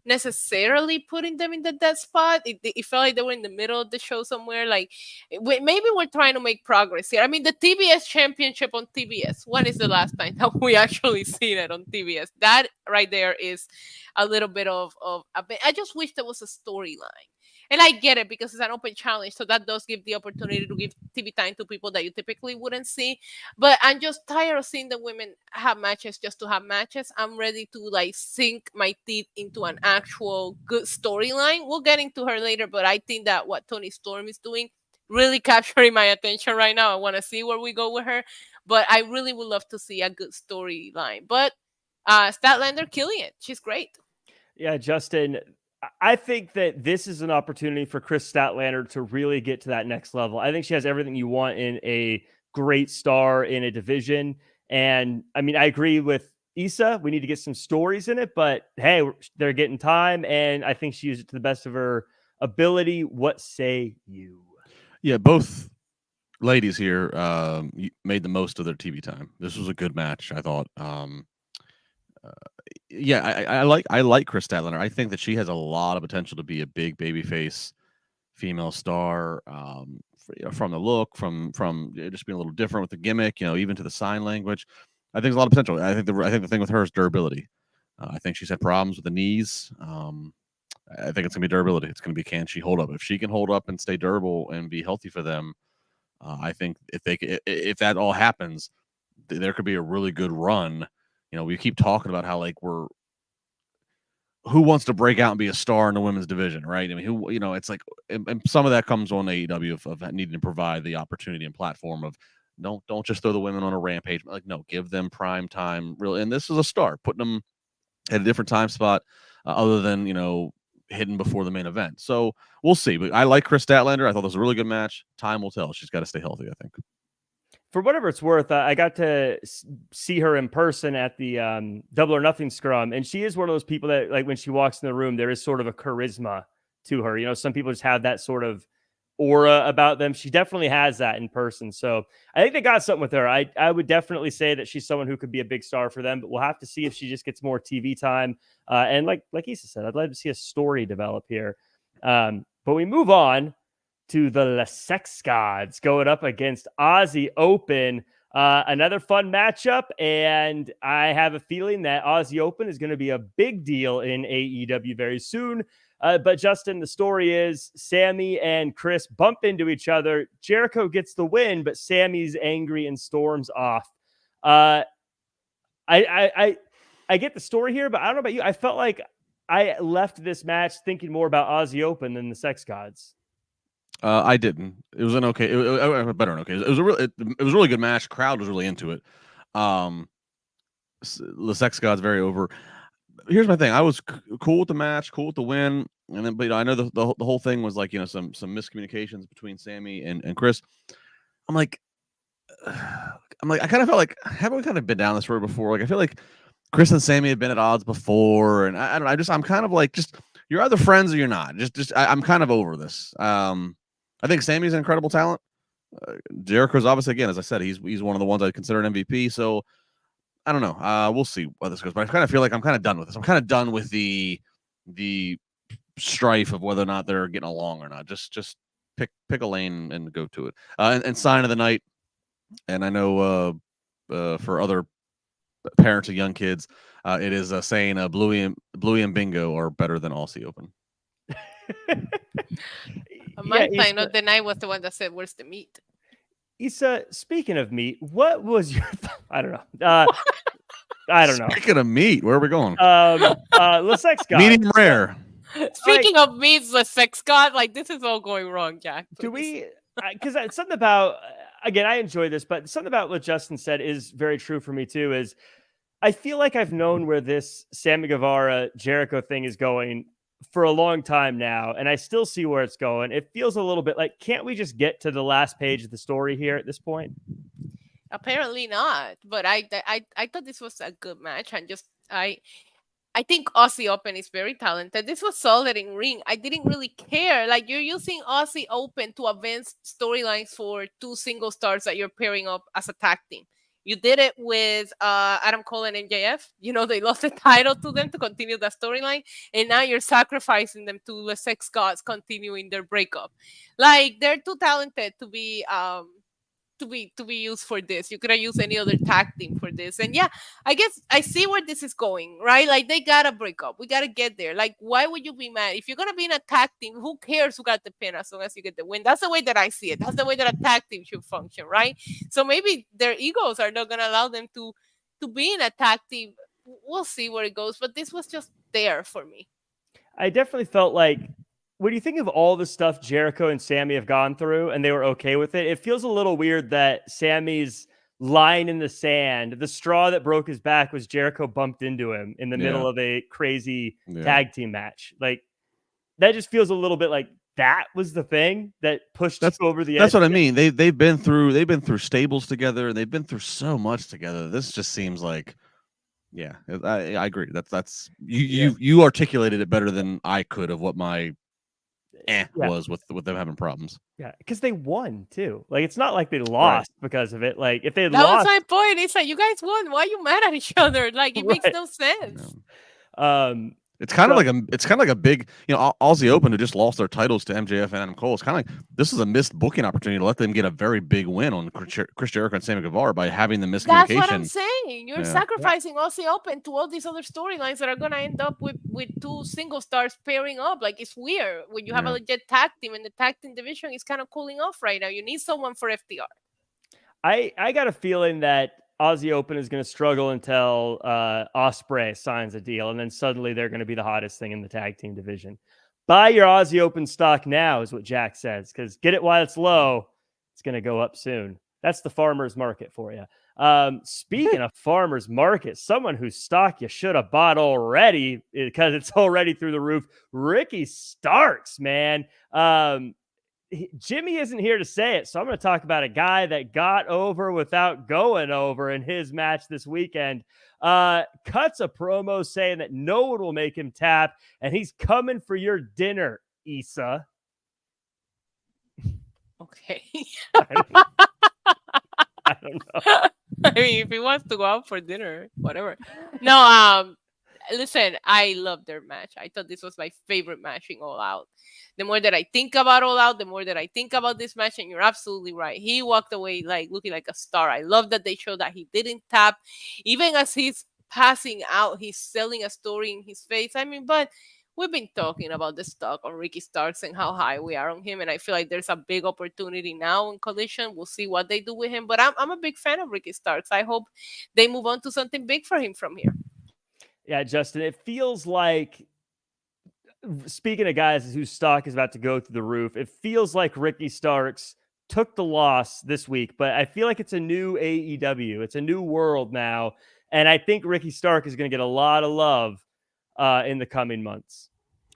necessarily putting them in the dead spot. It felt like they were in the middle of the show somewhere. Like maybe we're trying to make progress here. I mean, the TBS championship on TBS. When is the last time that we actually seen it on TBS? That right there is a little bit of a bit. I just wish there was a storyline. And I get it because it's an open challenge, so that does give the opportunity to give TV time to people that you typically wouldn't see. But I'm just tired of seeing the women have matches just to have matches. I'm ready to like sink my teeth into an actual good storyline. We'll get into her later, but I think that what Toni Storm is doing really capturing my attention right now. I want to see where we go with her, but I really would love to see a good storyline. But Statlander killing it. She's great. Yeah, Justin, I think that this is an opportunity for Chris Statlander to really get to that next level. I think she has everything you want in a great star in a division. And I mean, I agree with Issa. We need to get some stories in it, but hey, they're getting time, and I think she used it to the best of her ability. What say you? Yeah, both ladies here made the most of their TV time. This was a good match, I thought. Yeah, I like Chris Statlander. I think that she has a lot of potential to be a big babyface female star. From the look, from just being a little different with the gimmick, even to the sign language. I think there's a lot of potential. I think the thing with her is durability. I think she's had problems with the knees. I think it's gonna be durability. It's gonna be, can she hold up? If she can hold up and stay durable and be healthy for them, I think if that all happens, there could be a really good run. We keep talking about how like who wants to break out and be a star in the women's division, right? I mean, it's like, and some of that comes on AEW of needing to provide the opportunity and platform of don't just throw the women on a rampage, but like, no, give them prime time, really. And this is a start, putting them at a different time spot, other than hidden before the main event. So we'll see. But I like Chris Statlander. I thought this was a really good match. Time will tell. She's got to stay healthy, I think. For whatever it's worth, I got to see her in person at the Double or Nothing scrum, and she is one of those people that, like, when she walks in the room, there is sort of a charisma to her. Some people just have that sort of aura about them. She definitely has that in person. So I think they got something with her. I would definitely say that she's someone who could be a big star for them, but we'll have to see if she just gets more TV time. And like Issa said, I'd like to see a story develop here. But we move on to the La Sex Gods going up against Aussie Open. Another fun matchup, and I have a feeling that Aussie Open is going to be a big deal in AEW very soon. But Justin, the story is Sammy and Chris bump into each other. Jericho gets the win, but Sammy's angry and storms off. I get the story here, but I don't know about you. I felt like I left this match thinking more about Aussie Open than the Sex Gods. I didn't. It was an okay. Better than okay. It was a really good match. Crowd was really into it. The Sex Gods very over. Here's my thing. I was cool with the match, cool with the win, and then, but I know the whole thing was like some miscommunications between Sammy and Chris. I'm like, I kind of felt like, haven't we kind of been down this road before? Like, I feel like Chris and Sammy have been at odds before, and I don't know. I'm kind of like, just, you're either friends or you're not. I'm kind of over this. I think Sammy's an incredible talent. Jericho's obviously, again, as I said, he's one of the ones I consider an MVP. So I don't know. We'll see where this goes. But I kind of feel like I'm kind of done with this. I'm kind of done with the strife of whether or not they're getting along or not. Just pick a lane and go to it. And sign of the night. And I know for other parents of young kids, it is saying Bluey and Bingo are better than Aussie Open. My sign of the night was the one that said, "Where's the meat?" Issa, speaking of meat, what was your? I don't know. I don't know. Speaking of meat, where are we going? The Sex God. Medium rare. Speaking of meats, the Sex God, like, this is all going wrong, Jack. Please. Do we? Because something about, again, I enjoy this, but something about what Justin said is very true for me too. Is I feel like I've known where this Sammy Guevara Jericho thing is going for a long time now, and I still see where it's going. It feels a little bit like, can't we just get to the last page of the story here at this point? Apparently not, but I thought this was a good match, and just I think Aussie Open is very talented. This was solid in ring. I didn't really care. Like, you're using Aussie Open to advance storylines for two single stars that you're pairing up as a tag team. You did it with Adam Cole and MJF. You know, they lost the title to them to continue the storyline, and now you're sacrificing them to the sex gods continuing their breakup. Like, they're too talented to be used for this. You could have used any other tag team for this. And yeah, I guess I see where this is going, right? Like, they gotta break up. We gotta get there. Like, why would you be mad if you're gonna be in a tag team? Who cares who got the pin as long as you get the win? That's the way that I see it. That's the way that a tag team should function, right? So maybe their egos are not gonna allow them to be in a tag team. We'll see where it goes, but this was just there for me. I definitely felt like, when you think of all the stuff Jericho and Sammy have gone through and they were okay with it, it feels a little weird that Sammy's line in the sand, the straw that broke his back, was Jericho bumped into him in the middle of a crazy tag team match. Like, that just feels a little bit like that was the thing that pushed over the edge. That's what I mean. They've been through stables together, and they've been through so much together. This just seems like, yeah, I agree. That's you articulated it better than I could of what my was with them having problems. Yeah, because they won too. Like, it's not like they lost because of it. Like, if they that lost, was my point. It's like, you guys won. Why are you mad at each other? Like, it makes no sense. It's kind of like a big, Aussie Open, who just lost their titles to MJF and Adam Cole. It's kind of like, this is a missed booking opportunity to let them get a very big win on Chris Jericho and Sammy Guevara by having the miscommunication. That's what I'm saying. You're sacrificing Aussie Open to all these other storylines that are going to end up with two single stars pairing up. Like, it's weird when you have a legit tag team, and the tag team division is kind of cooling off right now. You need someone for FTR. I got a feeling that Aussie Open is going to struggle until Ospreay signs a deal, and then suddenly they're going to be the hottest thing in the tag team division. Buy your Aussie Open stock now is what Jack says, because get it while it's low. It's going to go up soon. That's the farmer's market for you. Speaking of farmer's market, someone whose stock you should have bought already because it's already through the roof, Ricky Starks, man. Jimmy isn't here to say it, so I'm going to talk about a guy that got over without going over in his match this weekend. Cuts a promo saying that no one will make him tap, and he's coming for your dinner, Issa. Okay. I don't know. I mean, if he wants to go out for dinner, whatever. No, listen, I love their match. I thought this was my favorite match in All Out. The more that I think about All Out, the more that I think about this match, and you're absolutely right. He walked away like looking like a star. I love that they showed that he didn't tap. Even as he's passing out, he's selling a story in his face. I mean, but we've been talking about the stock on Ricky Starks and how high we are on him, and I feel like there's a big opportunity now in Collision. We'll see what they do with him, but I'm a big fan of Ricky Starks. I hope they move on to something big for him from here. Yeah, Justin, it feels like, speaking of guys whose stock is about to go through the roof, it feels like Ricky Starks took the loss this week, but I feel like it's a new AEW. It's a new world now, and I think Ricky Stark is going to get a lot of love in the coming months.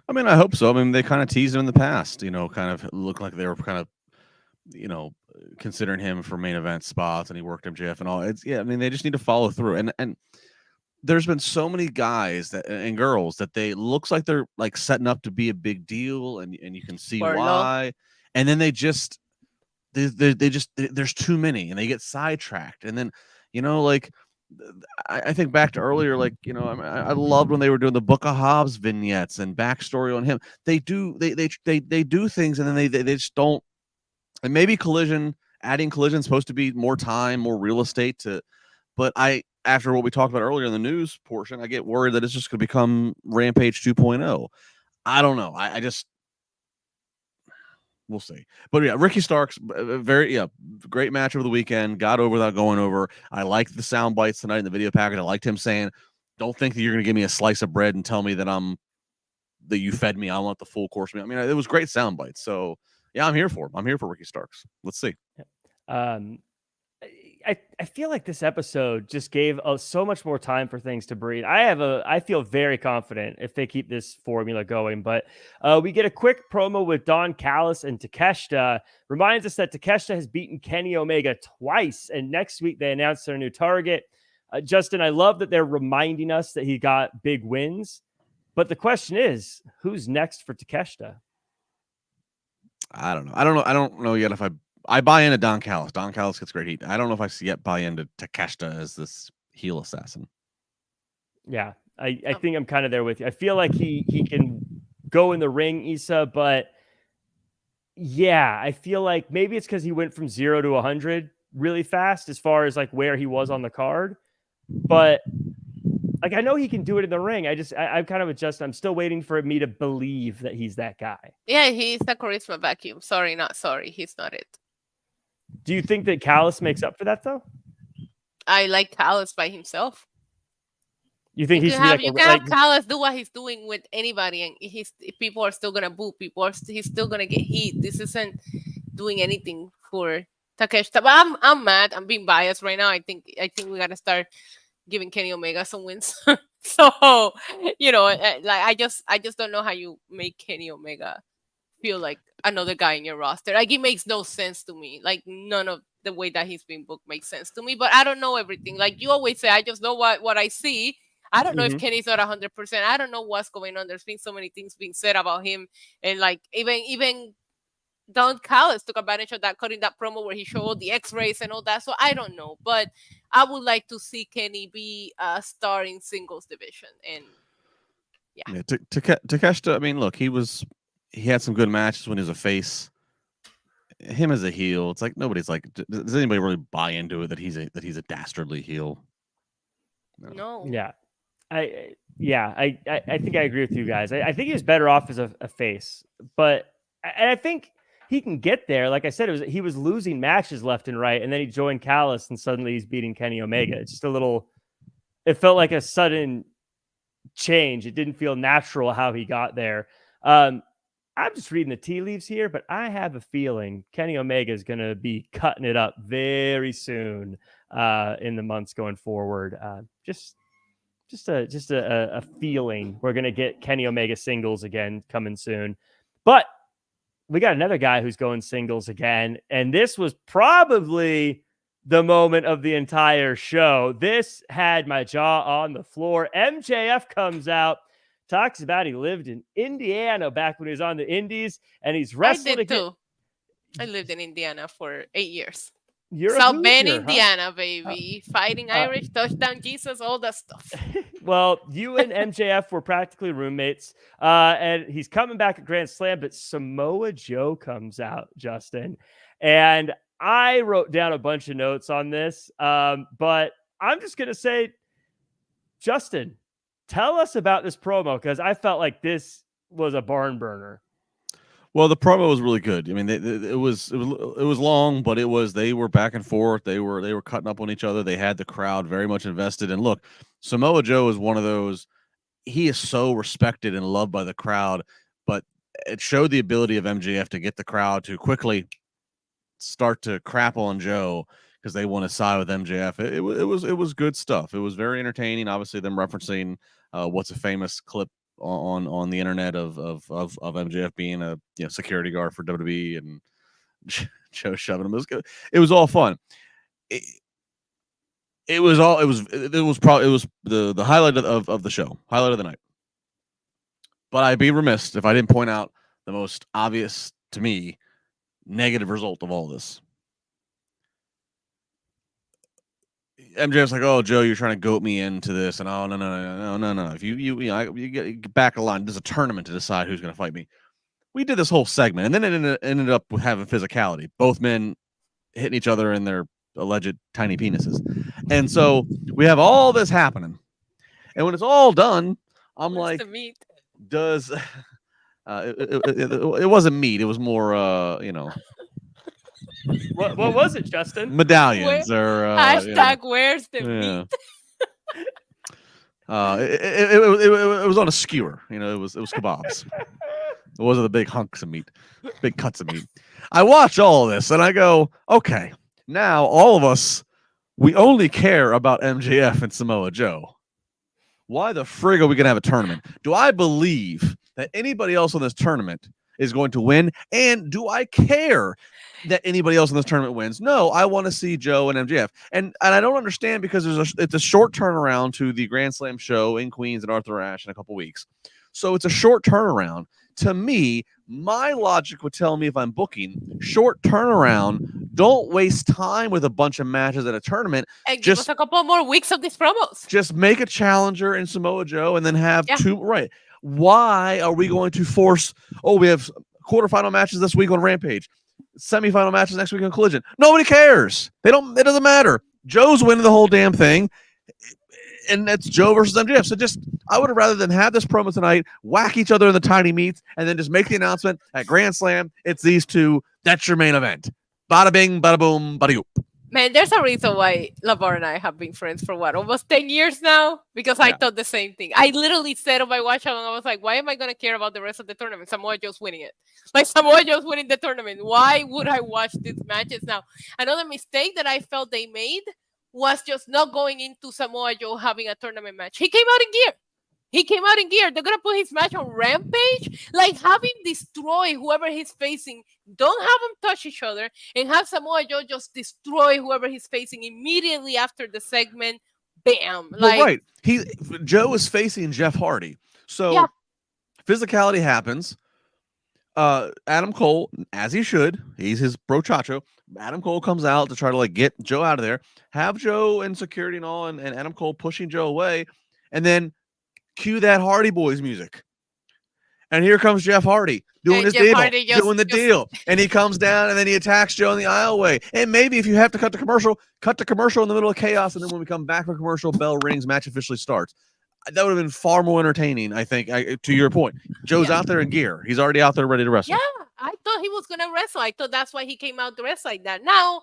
I mean, I hope so. I mean, they kind of teased him in the past, kind of looked like they were kind of, considering him for main event spots, and he worked MJF and all. I mean, they just need to follow through. And there's been so many guys and girls that they looks like they're like setting up to be a big deal, and you can see why. And then there's too many, and they get sidetracked. And then, I think back to earlier, I loved when they were doing the Book of Hobbs vignettes and backstory on him. They do things, and then they just don't. And maybe adding Collision is supposed to be more time, more real estate but after what we talked about earlier in the news portion, I get worried that it's just going to become Rampage 2.0. I don't know. We'll see. But yeah, Ricky Starks, great match over the weekend. Got over without going over. I liked the sound bites tonight in the video package. I liked him saying, "Don't think that you're going to give me a slice of bread and tell me that you fed me. I want the full course meal." I mean, it was great sound bites. So yeah, I'm here for him. I'm here for Ricky Starks. Let's see. I feel like this episode just gave so much more time for things to breathe. I feel very confident if they keep this formula going, but we get a quick promo with Don Callis and Takeshita. Reminds us that Takeshita has beaten Kenny Omega twice, and next week they announce their new target. Justin, I love that they're reminding us that he got big wins, but the question is, who's next for Takeshita? I don't know. I don't know yet if I buy into Don Callis. Don Callis gets great heat. I don't know if I yet buy into Takeshita as this heel assassin. Yeah, I think I'm kind of there with you. I feel like he can go in the ring, Issa, but yeah, I feel like maybe it's because he went from 0 to 100 really fast as far as like where he was on the card. But like, I know he can do it in the ring. I'm kind of adjusted. I'm still waiting for me to believe that he's that guy. Yeah, he's a charisma vacuum. Sorry, not sorry. He's not it. Do you think that Callis makes up for that though? I like Callis by himself. You think you he can should have, have Callis do what he's doing with anybody, and people are still gonna boo. He's still gonna get heat. This isn't doing anything for Takeshita. But I'm mad. I'm being biased right now. I think we gotta start giving Kenny Omega some wins. So like I just don't know how you make Kenny Omega feel like another guy in your roster. Like, it makes no sense to me. Like, none of the way that he's been booked makes sense to me. But I don't know everything. Like you always say, I just know what I see. I don't know if Kenny's not 100%. I don't know what's going on. There's been so many things being said about him, and like even Don Callis took advantage of that, cutting that promo where he showed the X-rays and all that. So I don't know, but I would like to see Kenny be a star in singles division. And yeah. Takeshita. I mean, look, he had some good matches when he was a face. Him as a heel, it's like nobody's like. Does anybody really buy into it that he's a dastardly heel? No. Yeah. I think I agree with you guys. I think he was better off as a face, but I think he can get there. Like I said, he was losing matches left and right, and then he joined Callis, and suddenly he's beating Kenny Omega. It's just it felt like a sudden change. It didn't feel natural how he got there. I'm just reading the tea leaves here, but I have a feeling Kenny Omega is going to be cutting it up very soon in the months going forward. Just a feeling we're going to get Kenny Omega singles again coming soon. But we got another guy who's going singles again, and this was probably the moment of the entire show. This had my jaw on the floor. MJF comes out, talks about he lived in Indiana back when he was on the Indies, and he's wrestling again. Too. I lived in Indiana for 8 years. You're South Bend, Hoosier, Indiana, baby. Fighting Irish, touchdown Jesus, all that stuff. Well, you and MJF were practically roommates, and he's coming back at Grand Slam, but Samoa Joe comes out, Justin. And I wrote down a bunch of notes on this, but I'm just going to say, Justin, tell us about this promo, because I felt like this was a barn burner. Well, the promo was really good. I mean, it was long, but they were back and forth. They were cutting up on each other. They had the crowd very much invested. And look, Samoa Joe is one of those. He is so respected and loved by the crowd, but it showed the ability of MJF to get the crowd to quickly start to crap on Joe because they want to side with MJF. It was good stuff. It was very entertaining. Obviously, them referencing what's a famous clip on the internet of MJF being a security guard for WWE and Joe shoving him. It was all fun. It was the highlight of the show, highlight of the night. But I'd be remiss if I didn't point out the most obvious to me negative result of all this. MJF's like, "Oh, Joe, you're trying to goat me into this," and "Oh, no. If you get back a line, there's a tournament to decide who's going to fight me." We did this whole segment, and then it ended up with having physicality. Both men hitting each other in their alleged tiny penises, and so we have all this happening. And when it's all done, I'm Where's like, the meat? "Does it wasn't meat? It was more, What was it, Justin? medallions or hashtag where's the meat?" It was on a skewer. It was kebabs. It wasn't the big hunks of meat, big cuts of meat. I watch all of this and I go, okay, now all of us, we only care about MJF and Samoa Joe. Why the frig are we going to have a tournament? Do I believe that anybody else on this tournament is going to win? And do I care that anybody else in this tournament wins? No, I want to see Joe and MJF. And I don't understand, because it's a short turnaround to the Grand Slam show in Queens and Arthur Ashe in a couple weeks. So it's a short turnaround. To me, my logic would tell me if I'm booking short turnaround, don't waste time with a bunch of matches at a tournament. And give us a couple more weeks of these promos. Just make a challenger in Samoa Joe and then have two. Right. Why are we going to force, we have quarterfinal matches this week on Rampage, semifinal matches next week on Collision? Nobody cares. It doesn't matter. Joe's winning the whole damn thing. And that's Joe versus MJF. So I would have rather than have this promo tonight, whack each other in the tiny meats, and then just make the announcement at Grand Slam. It's these two. That's your main event. Bada bing, bada boom, bada yoop. Man, there's a reason why LaBar and I have been friends for almost 10 years now, because I thought the same thing. I literally said on my watch along, I was like, why am I going to care about the rest of the tournament? Samoa Joe's winning it. Like, Samoa Joe's winning the tournament. Why would I watch these matches now? Another mistake that I felt they made was just not going into Samoa Joe having a tournament match. He came out in gear. They're going to put his match on Rampage. Like, have him destroy whoever he's facing. Don't have them touch each other. And have Samoa Joe just destroy whoever he's facing immediately after the segment. Bam. Right. Joe is facing Jeff Hardy. So physicality happens. Adam Cole, as he should, he's his brochacho. Adam Cole comes out to try to get Joe out of there. Have Joe and security and all, and Adam Cole pushing Joe away, and then cue that Hardy Boys music. And here comes Jeff Hardy doing his deal, and he comes down and then he attacks Joe in the aisleway. And maybe if you have to cut the commercial in the middle of chaos, and then when we come back from commercial, bell rings, match officially starts. That would have been far more entertaining, I think, to your point. Joe's out there in gear. He's already out there ready to wrestle. Yeah, I thought he was going to wrestle. I thought that's why he came out dressed like that. Now,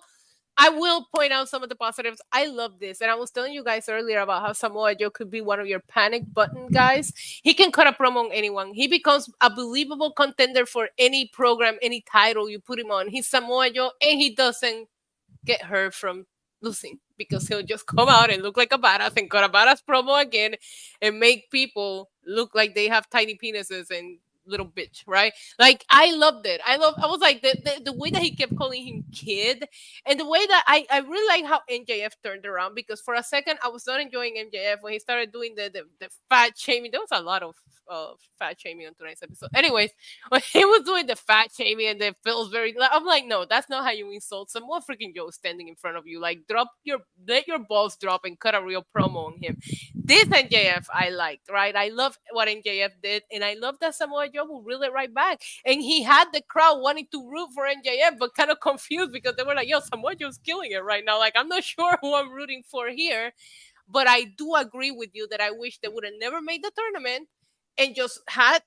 I will point out some of the positives. I love this. And I was telling you guys earlier about how Samoa Joe could be one of your panic button guys. He can cut a promo on anyone. He becomes a believable contender for any program, any title you put him on. He's Samoa Joe, and he doesn't get hurt from losing, because he'll just come out and look like a badass and cut a badass promo again and make people look like they have tiny penises and little bitch, right? Like, I loved it. I was like, the way that he kept calling him kid, and the way that I really like how MJF turned around, because for a second I was not enjoying MJF when he started doing the fat shaming. There was a lot of fat shaming on tonight's episode. Anyways, when he was doing the fat shaming and it feels very, I'm like, no, that's not how you insult someone. Freaking Joe standing in front of you. Like, let your balls drop and cut a real promo on him. This MJF I liked, right? I love what MJF did, and I love that Samoa Joe will reel it right back. And he had the crowd wanting to root for MJF, but kind of confused because they were like, yo, Samoa Joe's killing it right now. Like, I'm not sure who I'm rooting for here. But I do agree with you that I wish they would have never made the tournament and just had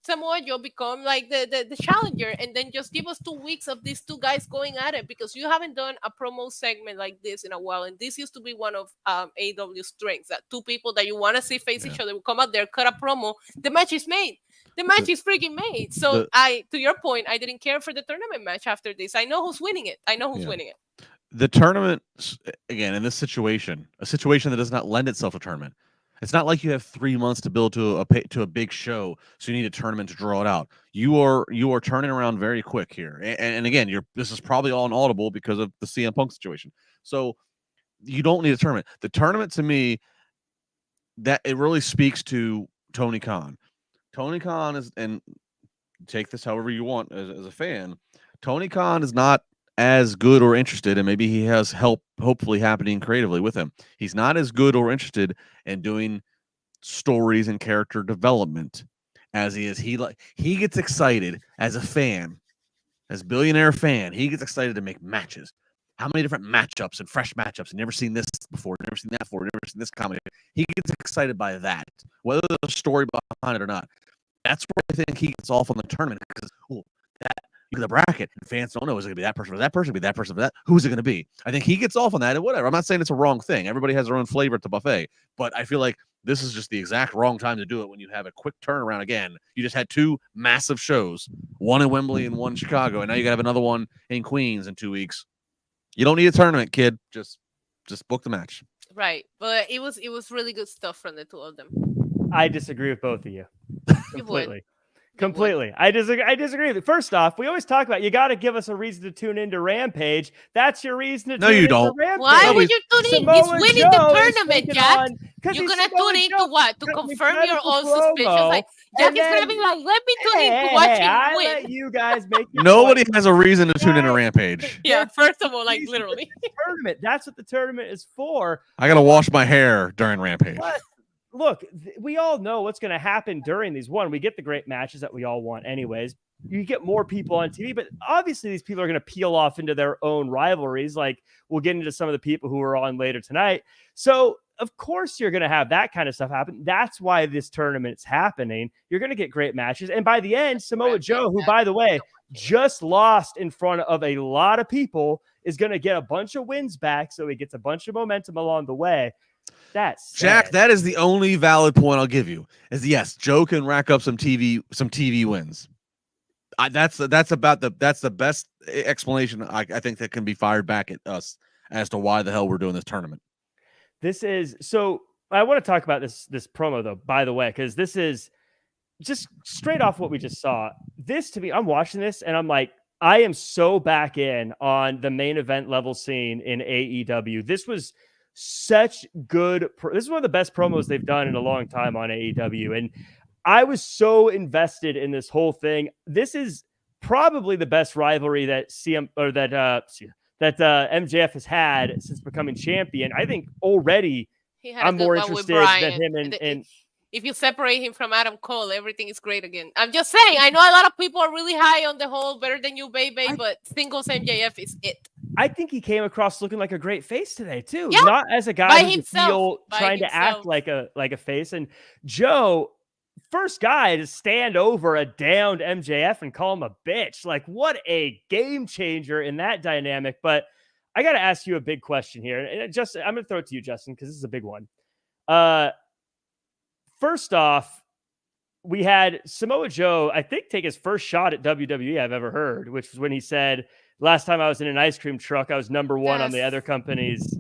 Samoa Joe become like the challenger, and then just give us 2 weeks of these two guys going at it, because you haven't done a promo segment like this in a while, and this used to be one of AEW's strengths, that two people that you want to see face each other will come out there, cut a promo, the match is made. The match is freaking made. So to your point, I didn't care for the tournament match after this. I know who's winning it. Winning it. The tournament, again, in this situation, a situation that does not lend itself to tournament. It's not like you have 3 months to build to a big show, so you need a tournament to draw it out. You are turning around very quick here, and again, this is probably all inaudible because of the CM Punk situation. So you don't need a tournament. The tournament, to me, that it really speaks to Tony Khan. Tony Khan is, and take this however you want as a fan, Tony Khan is not as good or interested, and maybe he has help hopefully happening creatively with him. He's not as good or interested in doing stories and character development as he is. He gets excited as a fan, as billionaire fan. He gets excited to make matches. How many different matchups and fresh matchups? Never seen this before. Never seen that before. Never seen this comedy. He gets excited by that, whether there's a story behind it or not. That's where I think he gets off on the tournament, because that. Look at the bracket, and fans don't know, is it going to be that person or that person? Be that person or that? Who's it going to be? I think he gets off on that, and whatever. I'm not saying it's a wrong thing. Everybody has their own flavor at the buffet, but I feel like this is just the exact wrong time to do it when you have a quick turnaround again. You just had two massive shows, one in Wembley and one in Chicago, and now you got to have another one in Queens in 2 weeks. You don't need a tournament, kid. Just book the match. Right, but it was really good stuff from the two of them. I disagree with both of you completely. Completely. I disagree. First off, we always talk about you got to give us a reason to tune into Rampage. That's your reason to tune into Rampage. Why would you tune in? He's winning the tournament, Jack. You're gonna tune in to what? To confirm your own suspicions? Like Jack is gonna be like, let me tune in to watch him win. Let you guys make your Nobody point. has a reason to tune in to Rampage. Yeah, first of all, like literally. Tournament. That's what the tournament is for. I gotta wash my hair during Rampage. But look, we all know what's going to happen during these. One, we get the great matches that we all want anyways. You get more people on TV, but obviously these people are going to peel off into their own rivalries. Like we'll get into some of the people who are on later tonight. So of course you're going to have that kind of stuff happen. That's why this tournament's happening. You're going to get great matches. And by the end, Samoa Joe, who by the way, just lost in front of a lot of people, is going to get a bunch of wins back. So he gets a bunch of momentum along the way. That's Jack. That is the only valid point I'll give you. Is yes, Joe can rack up some TV wins. That's the best explanation I think that can be fired back at us as to why the hell we're doing this tournament. This is so. I want to talk about this promo though. By the way, because this is just straight off what we just saw. This to me, I'm watching this and I'm like, I am so back in on the main event level scene in AEW. This was such good. This is one of the best promos they've done in a long time on AEW, and I was so invested in this whole thing. This is probably the best rivalry that MJF has had since becoming champion. I think already I'm more interested than him in. If you separate him from Adam Cole, everything is great again. I'm just saying, I know a lot of people are really high on the whole better than you, baby, but singles MJF is it. I think he came across looking like a great face today too. Yeah. Not as a guy who's trying to act like a face. And Joe, first guy to stand over a downed MJF and call him a bitch. Like, what a game changer in that dynamic. But I got to ask you a big question here. And Justin, I'm going to throw it to you, Justin, because this is a big one. First off, we had Samoa Joe, I think, take his first shot at WWE I've ever heard, which was when he said, last time I was in an ice cream truck, I was number one on the other company's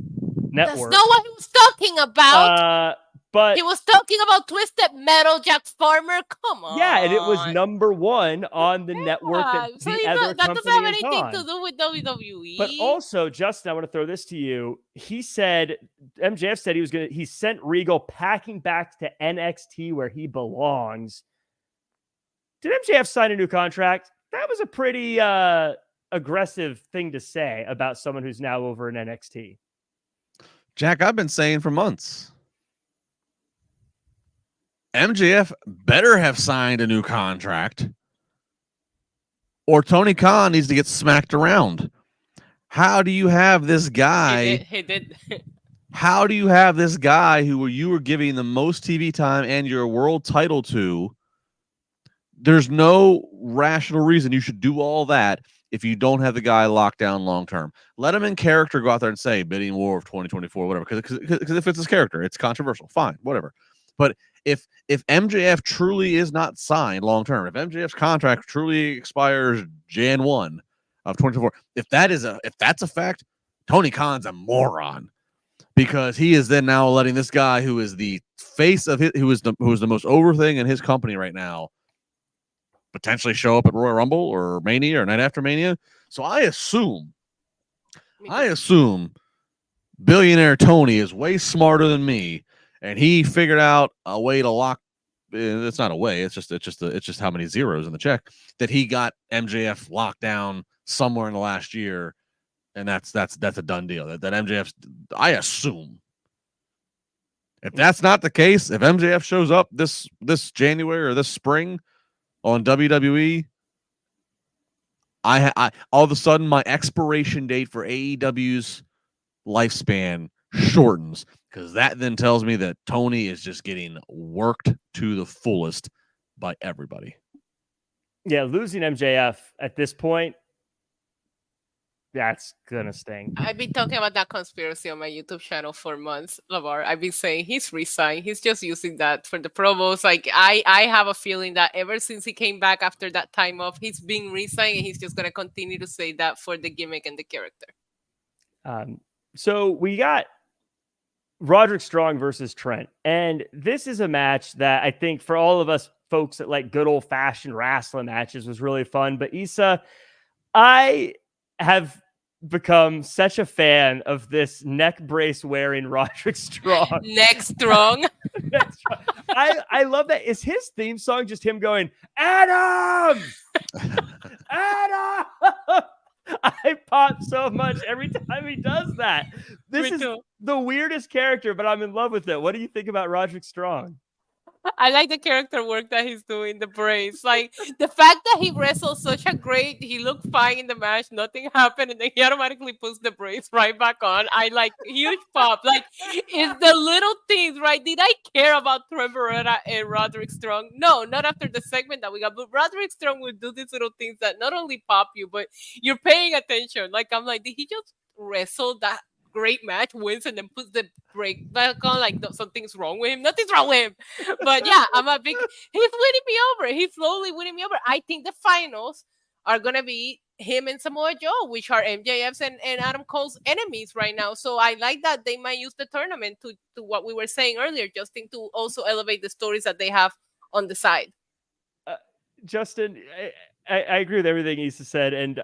network. That's not what he was talking about. But he was talking about Twisted Metal, Jack Farmer. Come on. Yeah, and it was number one on the network that that doesn't have anything to do with WWE. But also, Justin, I want to throw this to you. He said, MJF said he sent Regal packing back to NXT where he belongs. Did MJF sign a new contract? That was a pretty aggressive thing to say about someone who's now over in NXT. Jack, I've been saying for months, MJF better have signed a new contract or Tony Khan needs to get smacked around. How do you have this guy? He did. How do you have this guy who you were giving the most TV time and your world title to? There's no rational reason you should do all that if you don't have the guy locked down long term. Let him in character go out there and say bidding war of 2024, whatever. Because if it's his character, it's controversial. Fine, whatever. But if MJF truly is not signed long term, if MJF's contract truly expires Jan 1 of 2024, if that's a fact, Tony Khan's a moron, because he is then now letting this guy who is the face of it, who is the most over thing in his company right now, potentially show up at Royal Rumble or Mania or Night After Mania. So I assume billionaire Tony is way smarter than me, and he figured out a way to lock. It's not a way. It's just how many zeros in the check that he got MJF locked down somewhere in the last year, and that's a done deal. That MJF, I assume. If that's not the case, if MJF shows up this January or this spring on WWE, I all of a sudden my expiration date for AEW's lifespan shortens, because that then tells me that Tony is just getting worked to the fullest by everybody. Yeah, losing MJF at this point, that's gonna sting. I've been talking about that conspiracy on my YouTube channel for months, LaBar. I've been saying he's resigned. He's just using that for the promos. Like I have a feeling that ever since he came back after that time off, he's been resigned, and he's just gonna continue to say that for the gimmick and the character. So we got Roderick Strong versus Trent, and this is a match that I think for all of us folks that like good old fashioned wrestling matches was really fun. But Issa, I have become such a fan of this neck brace wearing Roderick Strong. Neck strong. I love that. Is his theme song just him going, Adam? Adam! I pop so much every time he does that. This is the weirdest character, but I'm in love with it. What do you think about Roderick Strong? I like the character work that he's doing, the brace. Like the fact that he wrestled such a great, he looked fine in the match, nothing happened, and then he automatically puts the brace right back on. I like huge pop. Like it's the little things, right? Did I care about Trevor and Roderick Strong? No, not after the segment that we got. But Roderick Strong will do these little things that not only pop you, but you're paying attention. Like I'm like, did he just wrestle that great match, wins, and then puts the break back on? Like something's wrong with him. Nothing's wrong with him. But yeah, he's winning me over. He's slowly winning me over. I think the finals are gonna be him and Samoa Joe, which are MJF's and Adam Cole's enemies right now. So I like that they might use the tournament to what we were saying earlier, Justin, to also elevate the stories that they have on the side. Justin, I agree with everything Issa said, and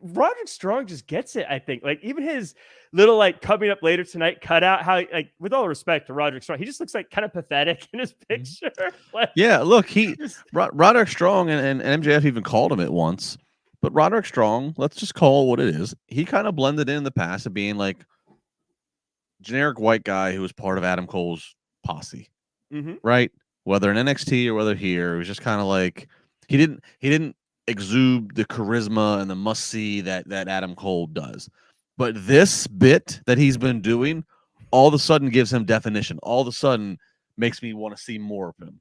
Roderick Strong just gets it. I think like even his little like coming up later tonight cutout, how like with all respect to Roderick Strong, he just looks like kind of pathetic in his picture. Like, yeah, look, Roderick Strong and MJF even called him it once, but Roderick Strong, let's just call it what it is. He kind of blended in the past of being like generic white guy who was part of Adam Cole's posse, right? Whether in NXT or whether here, it was just kind of like he didn't exude the charisma and the must-see that Adam Cole does. But this bit that he's been doing all of a sudden gives him definition. All of a sudden makes me want to see more of him.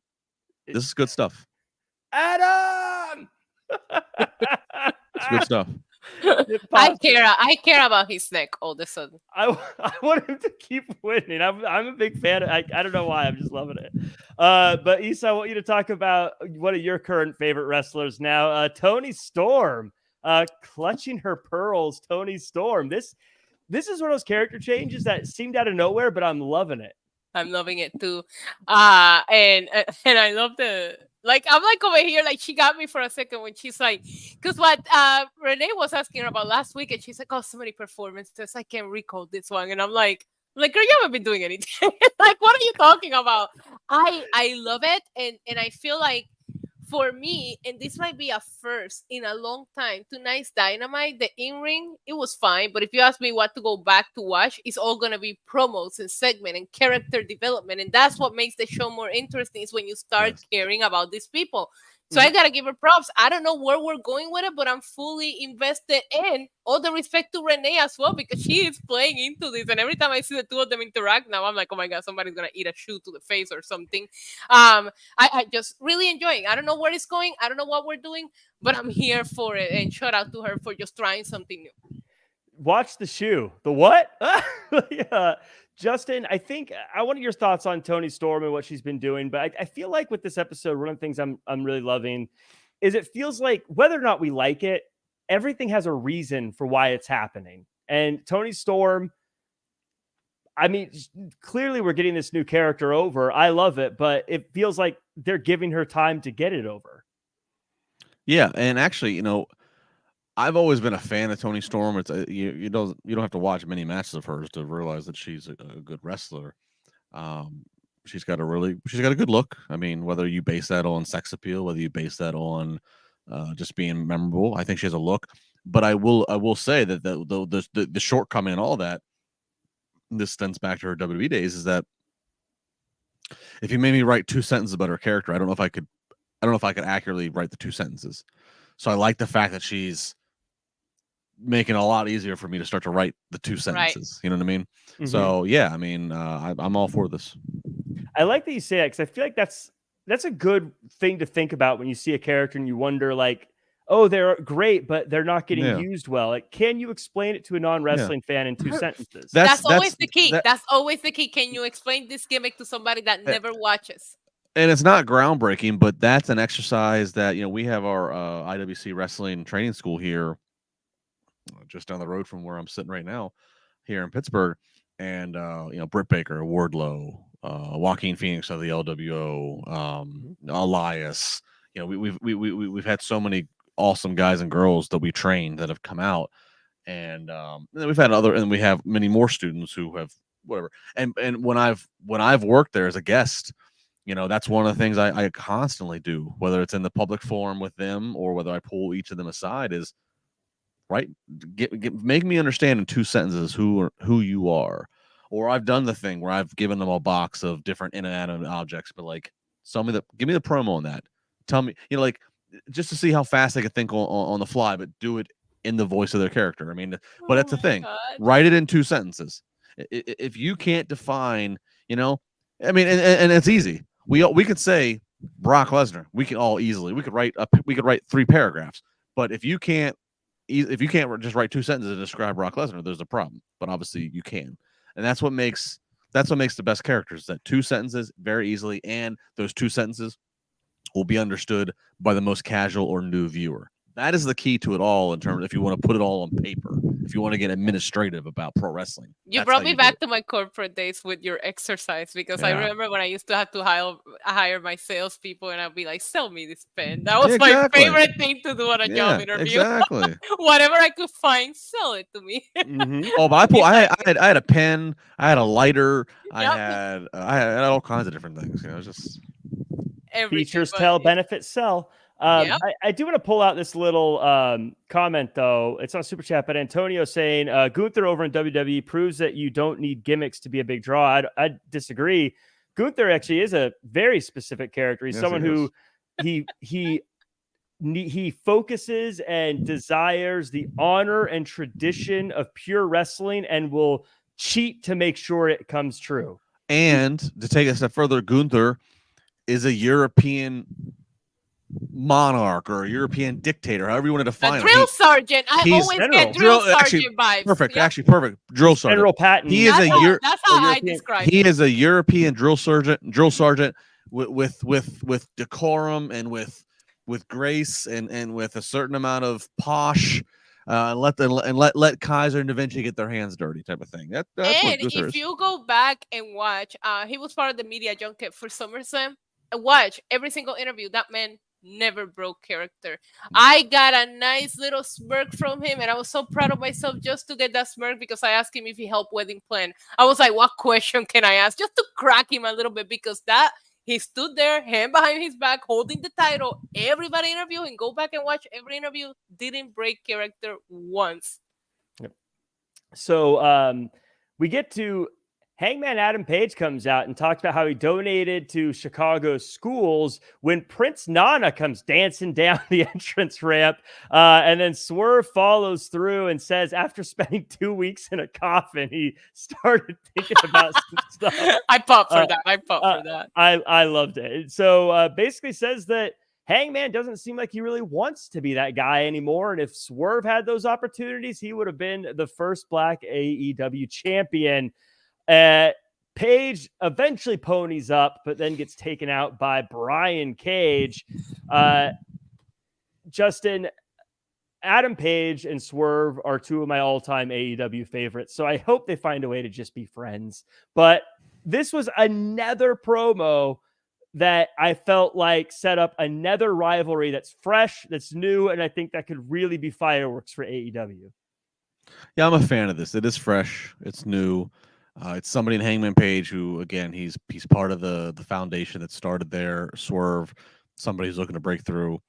This is good stuff. Adam! It's good stuff. I care about his neck all of a sudden. I want him to keep winning. I'm a big fan. I don't know why. I'm just loving it. But Issa, I want you to talk about one of your current favorite wrestlers now, Toni Storm, clutching her pearls. Toni Storm. This is one of those character changes that seemed out of nowhere, but I'm loving it. I'm loving it too. And I love I'm like over here, like she got me for a second when she's like, because what Renee was asking her about last week, and she's like, oh, so many performances, I can't recall this one. And I'm like, girl, you haven't been doing anything. Like, what are you talking about? I love it. And I feel like for me, and this might be a first in a long time, tonight's Dynamite, the in-ring, it was fine. But if you ask me what to go back to watch, it's all going to be promos and segment and character development. And that's what makes the show more interesting, is when you start caring about these people. So I got to give her props. I don't know where we're going with it, but I'm fully invested in. All the respect to Renee as well, because she is playing into this. And every time I see the two of them interact now, I'm like, oh my God, somebody's going to eat a shoe to the face or something. I just really enjoying. I don't know where it's going. I don't know what we're doing, but I'm here for it. And shout out to her for just trying something new. Watch the shoe. The what? Yeah. Justin, I think I wanted your thoughts on Toni Storm and what she's been doing, but I feel like with this episode, one of the things I'm really loving is it feels like whether or not we like it, everything has a reason for why it's happening. And Toni Storm, I mean, clearly we're getting this new character over. I love it, but it feels like they're giving her time to get it over. Yeah, and actually, I've always been a fan of Toni Storm. It's you don't have to watch many matches of hers to realize that she's a good wrestler. She's got a good look. I mean, whether you base that on sex appeal, whether you base that on just being memorable, I think she has a look. But I will say that the shortcoming in all that, this stems back to her WWE days, is that if you made me write 2 sentences about her character, I don't know if I could accurately write the 2 sentences. So I like the fact that she's making it a lot easier for me to start to write the 2 sentences. Right. You know what I mean? Mm-hmm. So yeah, I mean, I'm all for this. I like that you say that, because I feel like that's a good thing to think about when you see a character and you wonder, like, oh, they're great, but they're not getting used well. Like, can you explain it to a non-wrestling fan in 2 sentences? That's always the key. That's always the key. Can you explain this gimmick to somebody that never watches? And it's not groundbreaking, but that's an exercise that, we have our IWC wrestling training school here just down the road from where I'm sitting right now here in Pittsburgh. And, Britt Baker, Wardlow, Joaquin Phoenix of the LWO, Elias, we've had so many awesome guys and girls that we trained that have come out, and then we've had we have many more students who have whatever. And when I've worked there as a guest, that's one of the things I constantly do, whether it's in the public forum with them or whether I pull each of them aside, is right. Make me understand in 2 sentences who you are. Or I've done the thing where I've given them a box of different inanimate objects, but like, give me the promo on that. Tell me, like, just to see how fast they can think on the fly, but do it in the voice of their character. I mean, but that's the thing. God. Write it in 2 sentences. If you can't define, I mean, and it's easy. We could say Brock Lesnar. We could write 3 paragraphs. But if you can't just write 2 sentences to describe Brock Lesnar, there's a problem. But obviously you can. And that's what makes the best characters, that 2 sentences very easily, and those 2 sentences will be understood by the most casual or new viewer. That is the key to it all, in terms if you want to put it all on paper, if you want to get administrative about pro wrestling. You brought me back to my corporate days with your exercise, because I remember when I used to have to hire my salespeople, and I'd be like, sell me this pen. That was my favorite thing to do on a job interview. Exactly. Whatever I could find, sell it to me. Mm-hmm. Oh, but I had a pen, I had a lighter, I had all kinds of different things. Just features tell, benefits sell. I do want to pull out this little comment, though. It's on Super Chat, but Antonio saying Gunther over in WWE proves that you don't need gimmicks to be a big draw. I disagree. Gunther actually is a very specific character. He's someone who he focuses and desires the honor and tradition of pure wrestling, and will cheat to make sure it comes true. And to take a step further, Gunther is a European monarch or a European dictator, however you want to define him. Drill sergeant. I always get drill sergeant vibes. Perfect. Yep. Actually, perfect. Drill sergeant. General Patton. That's how I describe him. He is a European drill sergeant with decorum and with grace and with a certain amount of posh. Let Kaiser and Da Vinci get their hands dirty, type of thing. That's and if you go back and watch, he was part of the media junket for SummerSlam. Watch every single interview. That man never broke character. I got a nice little smirk from him, and I was so proud of myself just to get that smirk, because I asked him if he helped wedding plan. I was like, what question can I ask, just to crack him a little bit, because that he stood there, hand behind his back, holding the title. Everybody interviewing, go back and watch every interview. Didn't break character once. Yep. So we get to Hangman Adam Page comes out and talks about how he donated to Chicago schools when Prince Nana comes dancing down the entrance ramp. And then Swerve follows through and says, after spending 2 weeks in a coffin, he started thinking about some stuff. I popped for that. I loved it. So basically says that Hangman doesn't seem like he really wants to be that guy anymore. And if Swerve had those opportunities, he would have been the first Black AEW champion. Page eventually ponies up, but then gets taken out by Brian Cage. Justin, Adam Page and Swerve are 2 of my all-time AEW favorites, so I hope they find a way to just be friends. But this was another promo that I felt like set up another rivalry that's fresh, that's new, and I think that could really be fireworks for AEW. Yeah, I'm a fan of this. It is fresh. It's new. It's somebody in Hangman Page who, again, he's part of the foundation that started there. Swerve, somebody who's looking to break through.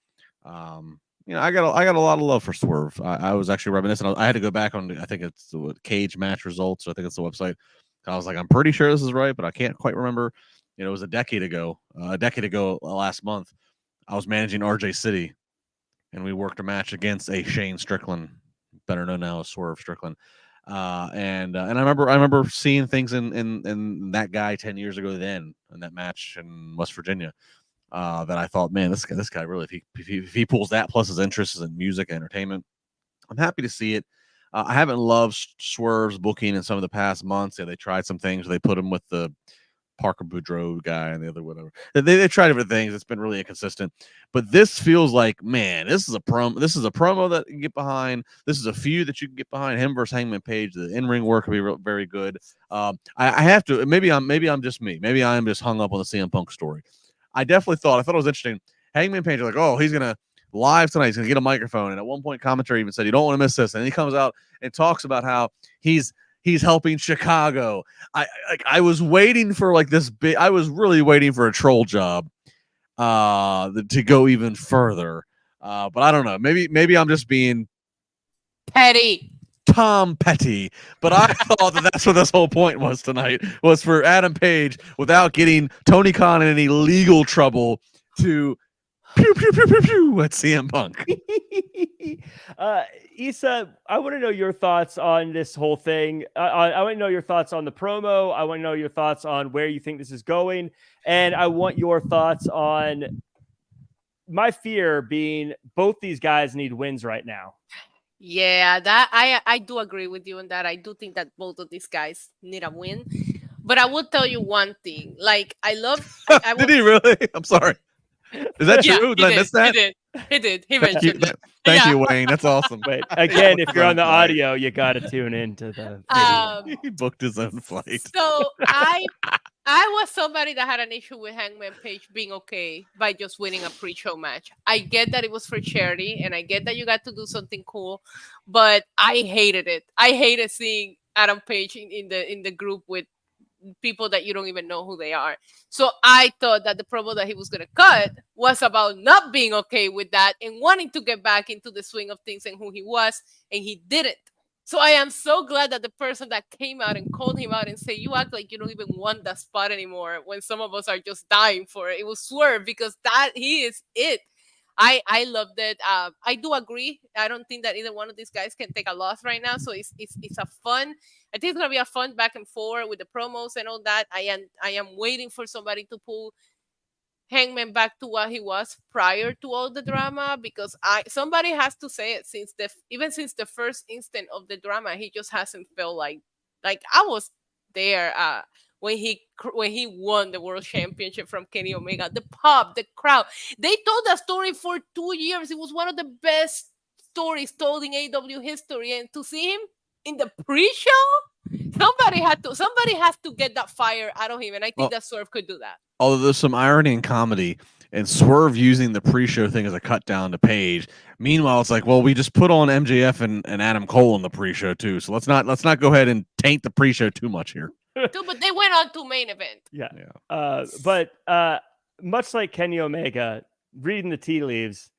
I got a lot of love for Swerve. I was actually reminiscing. I had to go back on, I think it's the Cage match results. I think it's the website. I was like, I'm pretty sure this is right, but I can't quite remember. It was a decade ago last month. I was managing RJ City, and we worked a match against a Shane Strickland, better known now as Swerve Strickland. And I remember seeing things in that guy 10 years ago then in that match in West Virginia that I thought, man, this guy really, if he pulls that plus his interests in music and entertainment, I'm happy to see it. I haven't loved Swerve's booking in some of the past months. Yeah, they tried some things. They put him with the Parker Boudreaux guy and the other whatever. They tried different things. It's been really inconsistent. But this feels like, man, this is a promo that you can get behind. This is a feud that you can get behind. Him versus Hangman Page. The in-ring work will be very good. I have to. Maybe I'm just me. Maybe I'm just hung up on the CM Punk story. I thought it was interesting. Hangman Page, like, oh, he's gonna live tonight. He's going to get a microphone. And at one point, commentary even said, "You don't want to miss this." And he comes out and talks about how he's helping Chicago. I was waiting for like this big. I was really waiting for a troll job to go even further. But I don't know. Maybe I'm just being petty. Tom Petty, but I thought that's what this whole point was tonight, was for Adam Page, without getting Tony Khan in any legal trouble, to pew pew pew pew pew at CM Punk. Issa, I want to know your thoughts on this whole thing. I want to know your thoughts on the promo. I want to know your thoughts on where you think this is going, and I want your thoughts on my fear being both these guys need wins right now. Yeah, that I do agree with you on that. I do think that both of these guys need a win. But I will tell you one thing. Like, I love... Did he really? I'm sorry. Is that true? Did I miss that? He did. He mentioned it. Thank you, Wayne. That's awesome. Wait, again, if you're on the audio, you got to tune into the video. He booked his own flight. So I was somebody that had an issue with Hangman Page being okay by just winning a pre-show match. I get that it was for charity, and I get that you got to do something cool, but I hated it. I hated seeing Adam Page in the group with people that you don't even know who they are. So I thought that the promo that he was going to cut was about not being okay with that and wanting to get back into the swing of things and who he was, and he didn't. So I am so glad that the person that came out and called him out and said, "You act like you don't even want that spot anymore," when some of us are just dying for it. It was Swerve, because that he is it. I loved it. I do agree. I don't think that either one of these guys can take a loss right now. So it's a fun. I think it's gonna be a fun back and forth with the promos and all that. I am waiting for somebody to pull Hangman back to what he was prior to all the drama, because somebody has to say it, since the first instant of the drama, he just hasn't felt like I was there when he won the world championship from Kenny Omega. The pop, the crowd, they told that story for 2 years. It was one of the best stories told in AEW history, and to see him in the pre-show, somebody has to get that fire out of him, and I think that Swerve could do that. Although there's some irony and comedy, and Swerve using the pre-show thing as a cut down to Page. Meanwhile, it's like, well, we just put on MJF and Adam Cole in the pre-show too, so let's not go ahead and taint the pre-show too much here. Dude, but they went on to main event. Yeah. But much like Kenny Omega, reading the tea leaves,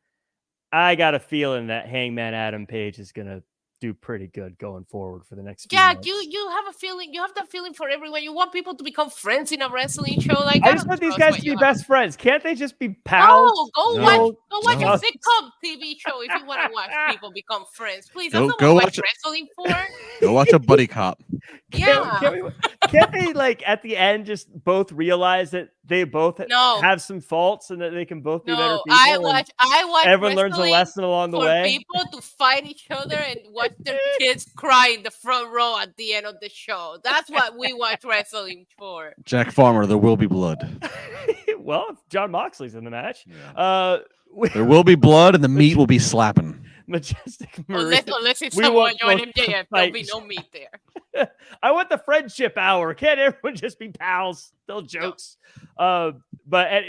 I got a feeling that Hangman Adam Page is gonna do pretty good going forward for the next few months. You have a feeling. You have that feeling for everyone. You want people to become friends in a wrestling show. Like, I just want these guys to be best friends. Can't they just be pals? Go watch a sitcom TV show if you want to watch people become friends. Please, that's not what watch wrestling for. Go watch a buddy cop. Can't they, like, at the end just both realize that they both have some faults and that they can both be better people? I watch. Everyone learns a lesson along the way. For people to fight each other and watch their kids cry in the front row at the end of the show. That's what we watch wrestling for. Jack Farmer, there will be blood. Well, if John Moxley's in the match. Yeah. There will be blood and the meat will be slapping. Majestic Maria. Unless it's Samoa Joe and MJF, there'll be no meat there. I want the friendship hour. Can't everyone just be pals? Still jokes. No. But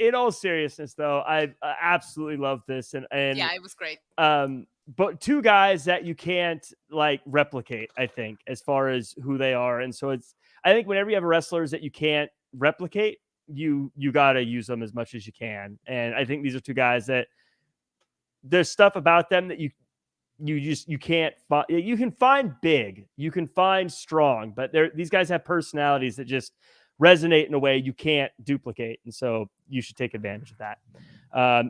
in all seriousness, though, I absolutely love this. And yeah, it was great. But two guys that you can't, like, replicate, I think, as far as who they are. And so I think whenever you have wrestlers that you can't replicate, you got to use them as much as you can. And I think these are two guys that there's stuff about them that you can't find. You can find big, you can find strong, but these guys have personalities that just resonate in a way you can't duplicate. And so you should take advantage of that.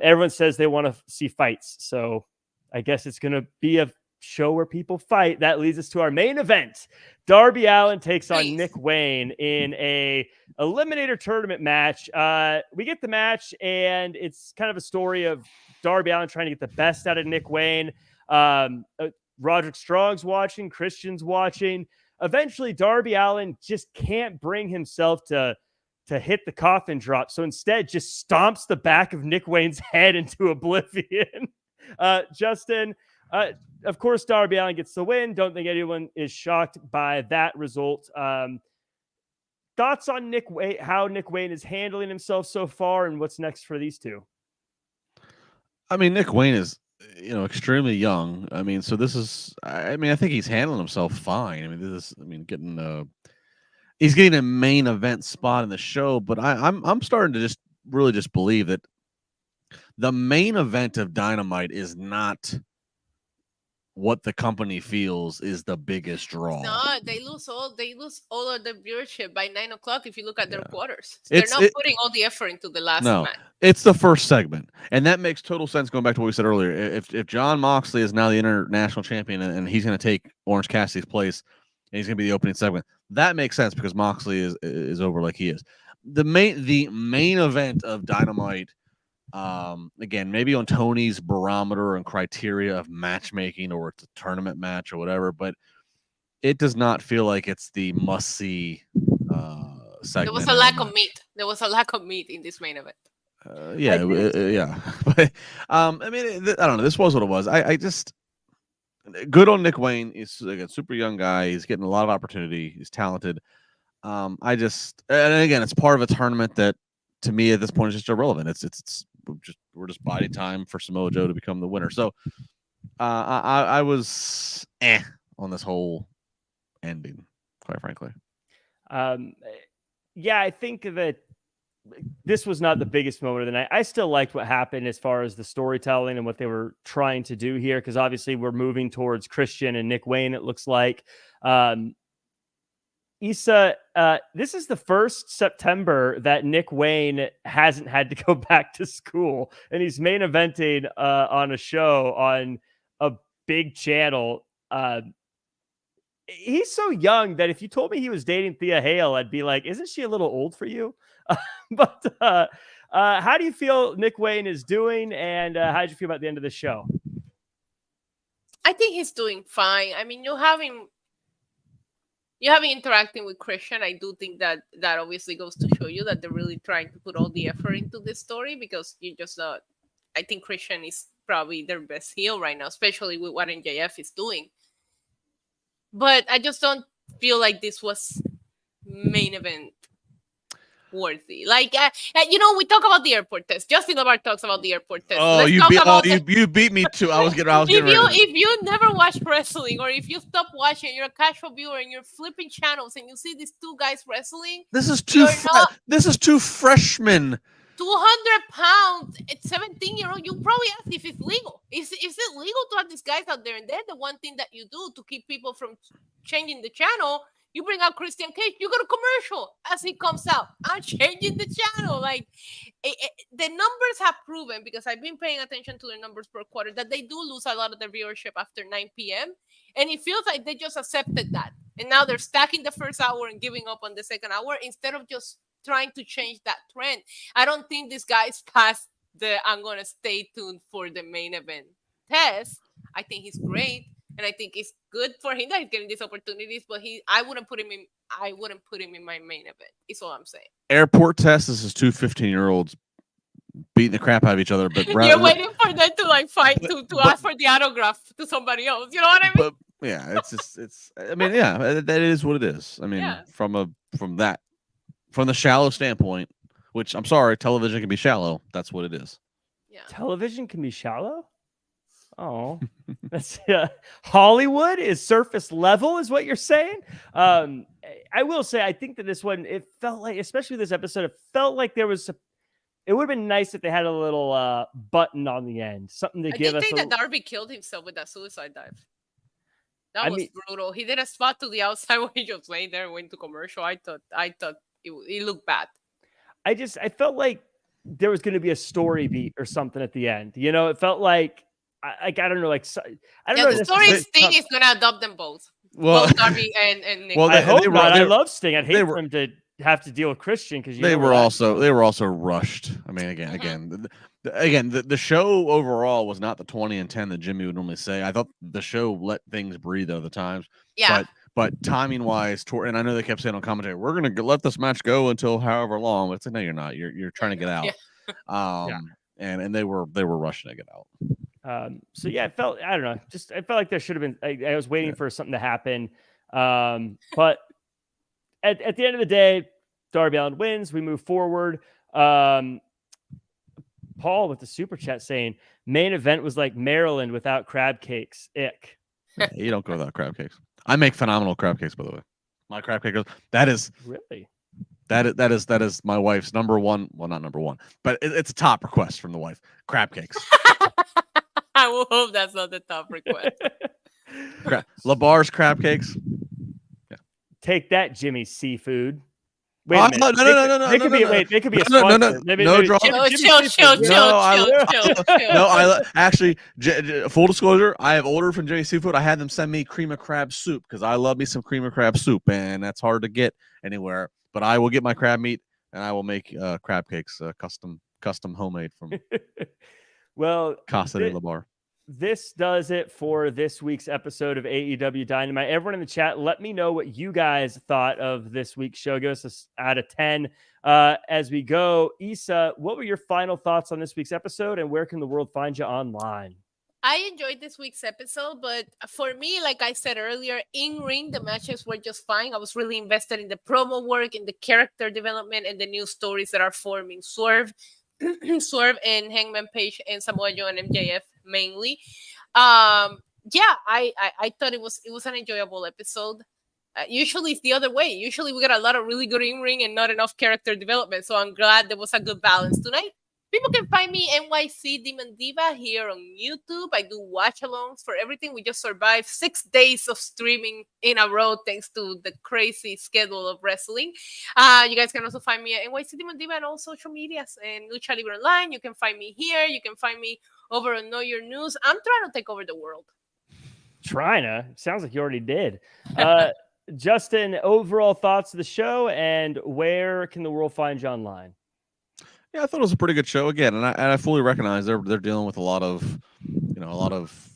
Everyone says they want to see fights. So I guess it's going to be a show where people fight. That leads us to our main event. Darby Allin takes on Nick Wayne in a eliminator tournament match. We get the match, and it's kind of a story of Darby Allin trying to get the best out of Nick Wayne. Roderick Strong's watching, Christian's watching. Eventually, Darby Allin just can't bring himself to hit the coffin drop. So instead, just stomps the back of Nick Wayne's head into oblivion. Justin, of course, Darby Allin gets the win. Don't think anyone is shocked by that result. Thoughts on how Nick Wayne is handling himself so far, and what's next for these two? I mean, Nick Wayne is, extremely young. I mean, so this is, I mean, I think he's handling himself fine. I mean, he's getting a main event spot in the show, but I'm starting to just really just believe that the main event of Dynamite is not what the company feels is the biggest draw. No, they lose all of the viewership by 9 o'clock. If you look at their quarters, It's- they're not putting all the effort into the last No, match. it's the first segment, and that makes total sense. Going back to what we said earlier, if John Moxley is now the international champion and he's going to take Orange Cassidy's place, and he's going to be the opening segment, that makes sense because Moxley is over like he is. The main event of Dynamite. Again, maybe on Tony's barometer and criteria of matchmaking, or it's a tournament match or whatever, but it does not feel like it's the must-see segment. There was a lack of meat. There was a lack of meat in this main event. Yeah. But I mean, I don't know. This was what it was. I just good on Nick Wayne. He's like a super young guy. He's getting a lot of opportunity. He's talented. And again, it's part of a tournament that, to me, at this point, is just irrelevant. We're just biding time for Samoa Joe to become the winner. So I was on this whole ending, quite frankly. Yeah, I think that this was not the biggest moment of the night. I still liked what happened as far as the storytelling and what they were trying to do here, because obviously we're moving towards Christian and Nick Wayne, it looks like. Issa, this is the first September that Nick Wayne hasn't had to go back to school, and he's main eventing on a show on a big channel. He's so young that if you told me he was dating Thea Hale, I'd be like, isn't she a little old for you? But how do you feel Nick Wayne is doing, and how did you feel about the end of the show? I think he's doing fine. I mean, you have him interacting with Christian. I do think that obviously goes to show you that they're really trying to put all the effort into this story, because I think Christian is probably their best heel right now, especially with what MJF is doing. But I just don't feel like this was main event worthy. Like, we talk about the airport test. Justin LaBar talks about the airport test. Oh, you beat me too. I was getting if you never watch wrestling, or if you stop watching, you're a casual viewer and you're flipping channels and you see these two guys wrestling. This is two freshmen. 200 pounds at 17-year-old. You probably ask if it's legal. Is it legal to have these guys out there? And then the one thing that you do to keep people from changing the channel, you bring out Christian Cage, you go to commercial as he comes out. I'm changing the channel. Like, the numbers have proven, because I've been paying attention to the numbers per quarter, that they do lose a lot of their viewership after 9 p.m. And it feels like they just accepted that. And now they're stacking the first hour and giving up on the second hour instead of just trying to change that trend. I don't think this guy's past the I'm going to stay tuned for the main event test. I think he's great. And I think it's good for him that he's getting these opportunities, but I wouldn't put him in my main event. Is all I'm saying. Airport test. This is two 15-year-olds beating the crap out of each other, but you're waiting for them to fight to ask for the autograph to somebody else. You know what I mean? But yeah, that is what it is. I mean, from the shallow standpoint, which I'm sorry, television can be shallow. That's what it is. Yeah. Television can be shallow? Oh, that's Hollywood is surface level, is what you're saying. I will say, I think that this one, it felt like, especially this episode, it felt like it would have been nice if they had a little button on the end, something to give us. I think that Darby killed himself with that suicide dive. That was brutal. He did a spot to the outside when he just lay there and went to commercial. I thought it looked bad. I felt like there was going to be a story beat or something at the end. You know, it felt like, I don't know, like, I don't know. The story Sting is going to adopt them both. Well, both Darby and Nick. Well, I hope not. I love Sting. I'd hate for him to have to deal with Christian, because they were also rushed. I mean, again, the show overall was not the 20 and 10 that Jimmy would normally say. I thought the show let things breathe other times. Yeah. But timing wise, and I know they kept saying on commentary, we're going to let this match go until however long. But it's like, no, you're not. You're trying to get out. Yeah. And they were rushing to get out. So yeah, it felt like there should have been. I was waiting for something to happen. But at the end of the day, Darby Allin wins. We move forward. Paul with the super chat saying main event was like Maryland without crab cakes. Ick. Yeah, you don't go without crab cakes. I make phenomenal crab cakes, by the way. My crab cake that is really that is my wife's number one. Well, not number one, but it's a top request from the wife. Crab cakes. I will hope that's not the top request. LaBar's crab cakes. Yeah. Take that, Jimmy Seafood. Wait a minute. No. They could be a sponsor. No, actually, full disclosure, I have ordered from Jimmy Seafood. I had them send me cream of crab soup because I love me some cream of crab soup, and that's hard to get anywhere. But I will get my crab meat, and I will make crab cakes, custom homemade from Cassidy LaBar. This does it for this week's episode of AEW Dynamite. Everyone in the chat, let me know what you guys thought of this week's show. Give us out of 10 as we go. Issa, what were your final thoughts on this week's episode, and where can the world find you online? I enjoyed this week's episode, but for me, like I said earlier, in ring, the matches were just fine. I was really invested in the promo work, in the character development, and the new stories that are forming. Swerve and Hangman Page and Samoa Joe and MJF mainly. I thought it was an enjoyable episode. Usually it's the other way. Usually we get a lot of really good in-ring and not enough character development. So I'm glad there was a good balance tonight. People can find me NYC Demon Diva here on YouTube. I do watch-alongs for everything. We just survived 6 days of streaming in a row thanks to the crazy schedule of wrestling. You guys can also find me at NYC Demon Diva on all social medias and Lucha Libre Online. You can find me here. You can find me over on Know Your News. I'm trying to take over the world. Trying to? Sounds like you already did. Justin, overall thoughts of the show, and where can the world find you online? Yeah, I thought it was a pretty good show again, and I fully recognize they're dealing with a lot of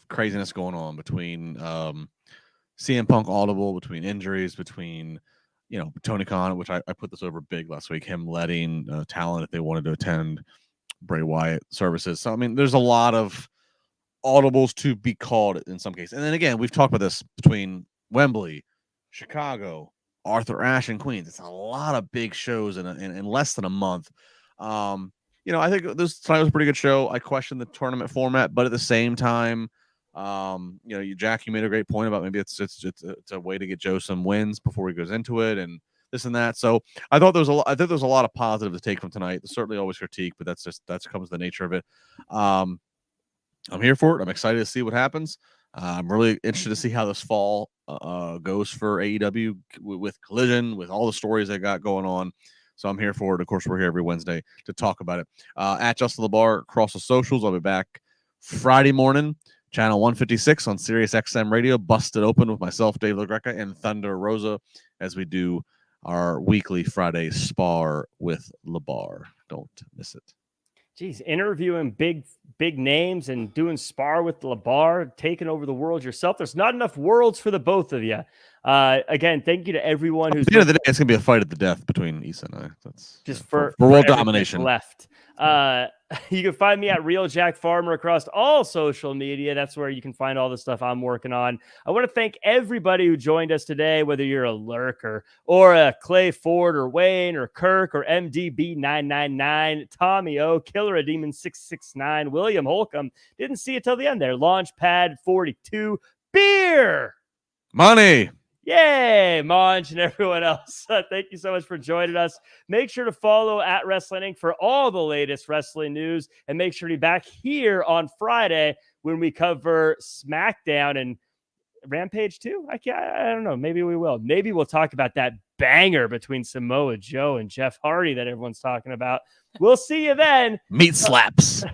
craziness going on between CM Punk Audible, between injuries, between Tony Khan, which I put this over big last week, him letting talent if they wanted to attend Bray Wyatt services. So I mean, there's a lot of audibles to be called in some cases, and then again, we've talked about this between Wembley, Chicago, Arthur Ashe, and Queens. It's a lot of big shows in less than a month. I think this tonight was a pretty good show. I questioned the tournament format, but at the same time, Jack, you made a great point about maybe it's a way to get Joe some wins before he goes into it and this and that. So I thought there's a lot of positive to take from tonight. There's certainly always critique, but that comes the nature of it. I'm here for it. I'm excited to see what happens. I'm really interested to see how this fall goes for AEW with Collision, with all the stories they got going on. So I'm here for it. Of course, we're here every Wednesday to talk about it. At Justin LaBar across the socials. I'll be back Friday morning, channel 156 on Sirius XM Radio, busted open with myself, Dave LaGreca, and Thunder Rosa as we do our weekly Friday spar with LaBar. Don't miss it. Geez, interviewing big names and doing spar with LaBar, taking over the world yourself. There's not enough worlds for the both of you. Again, thank you to everyone who's. At the end of the day, it's gonna be a fight at the death between Issa and I. That's just for world domination left. You can find me at Real Jack Farmer across all social media. That's where you can find all the stuff I'm working on. I want to thank everybody who joined us today, whether you're a lurker or a Clay Ford or Wayne or Kirk or MDB999, Tommy O, Killer a Demon 669, William Holcomb. Didn't see it till the end there. Launchpad 42, beer, money. Yay, Monj and everyone else. Thank you so much for joining us. Make sure to follow at Wrestling Inc. for all the latest wrestling news. And make sure to be back here on Friday when we cover SmackDown and Rampage too. I don't know. Maybe we will. Maybe we'll talk about that banger between Samoa Joe and Jeff Hardy that everyone's talking about. We'll see you then. Meat slaps.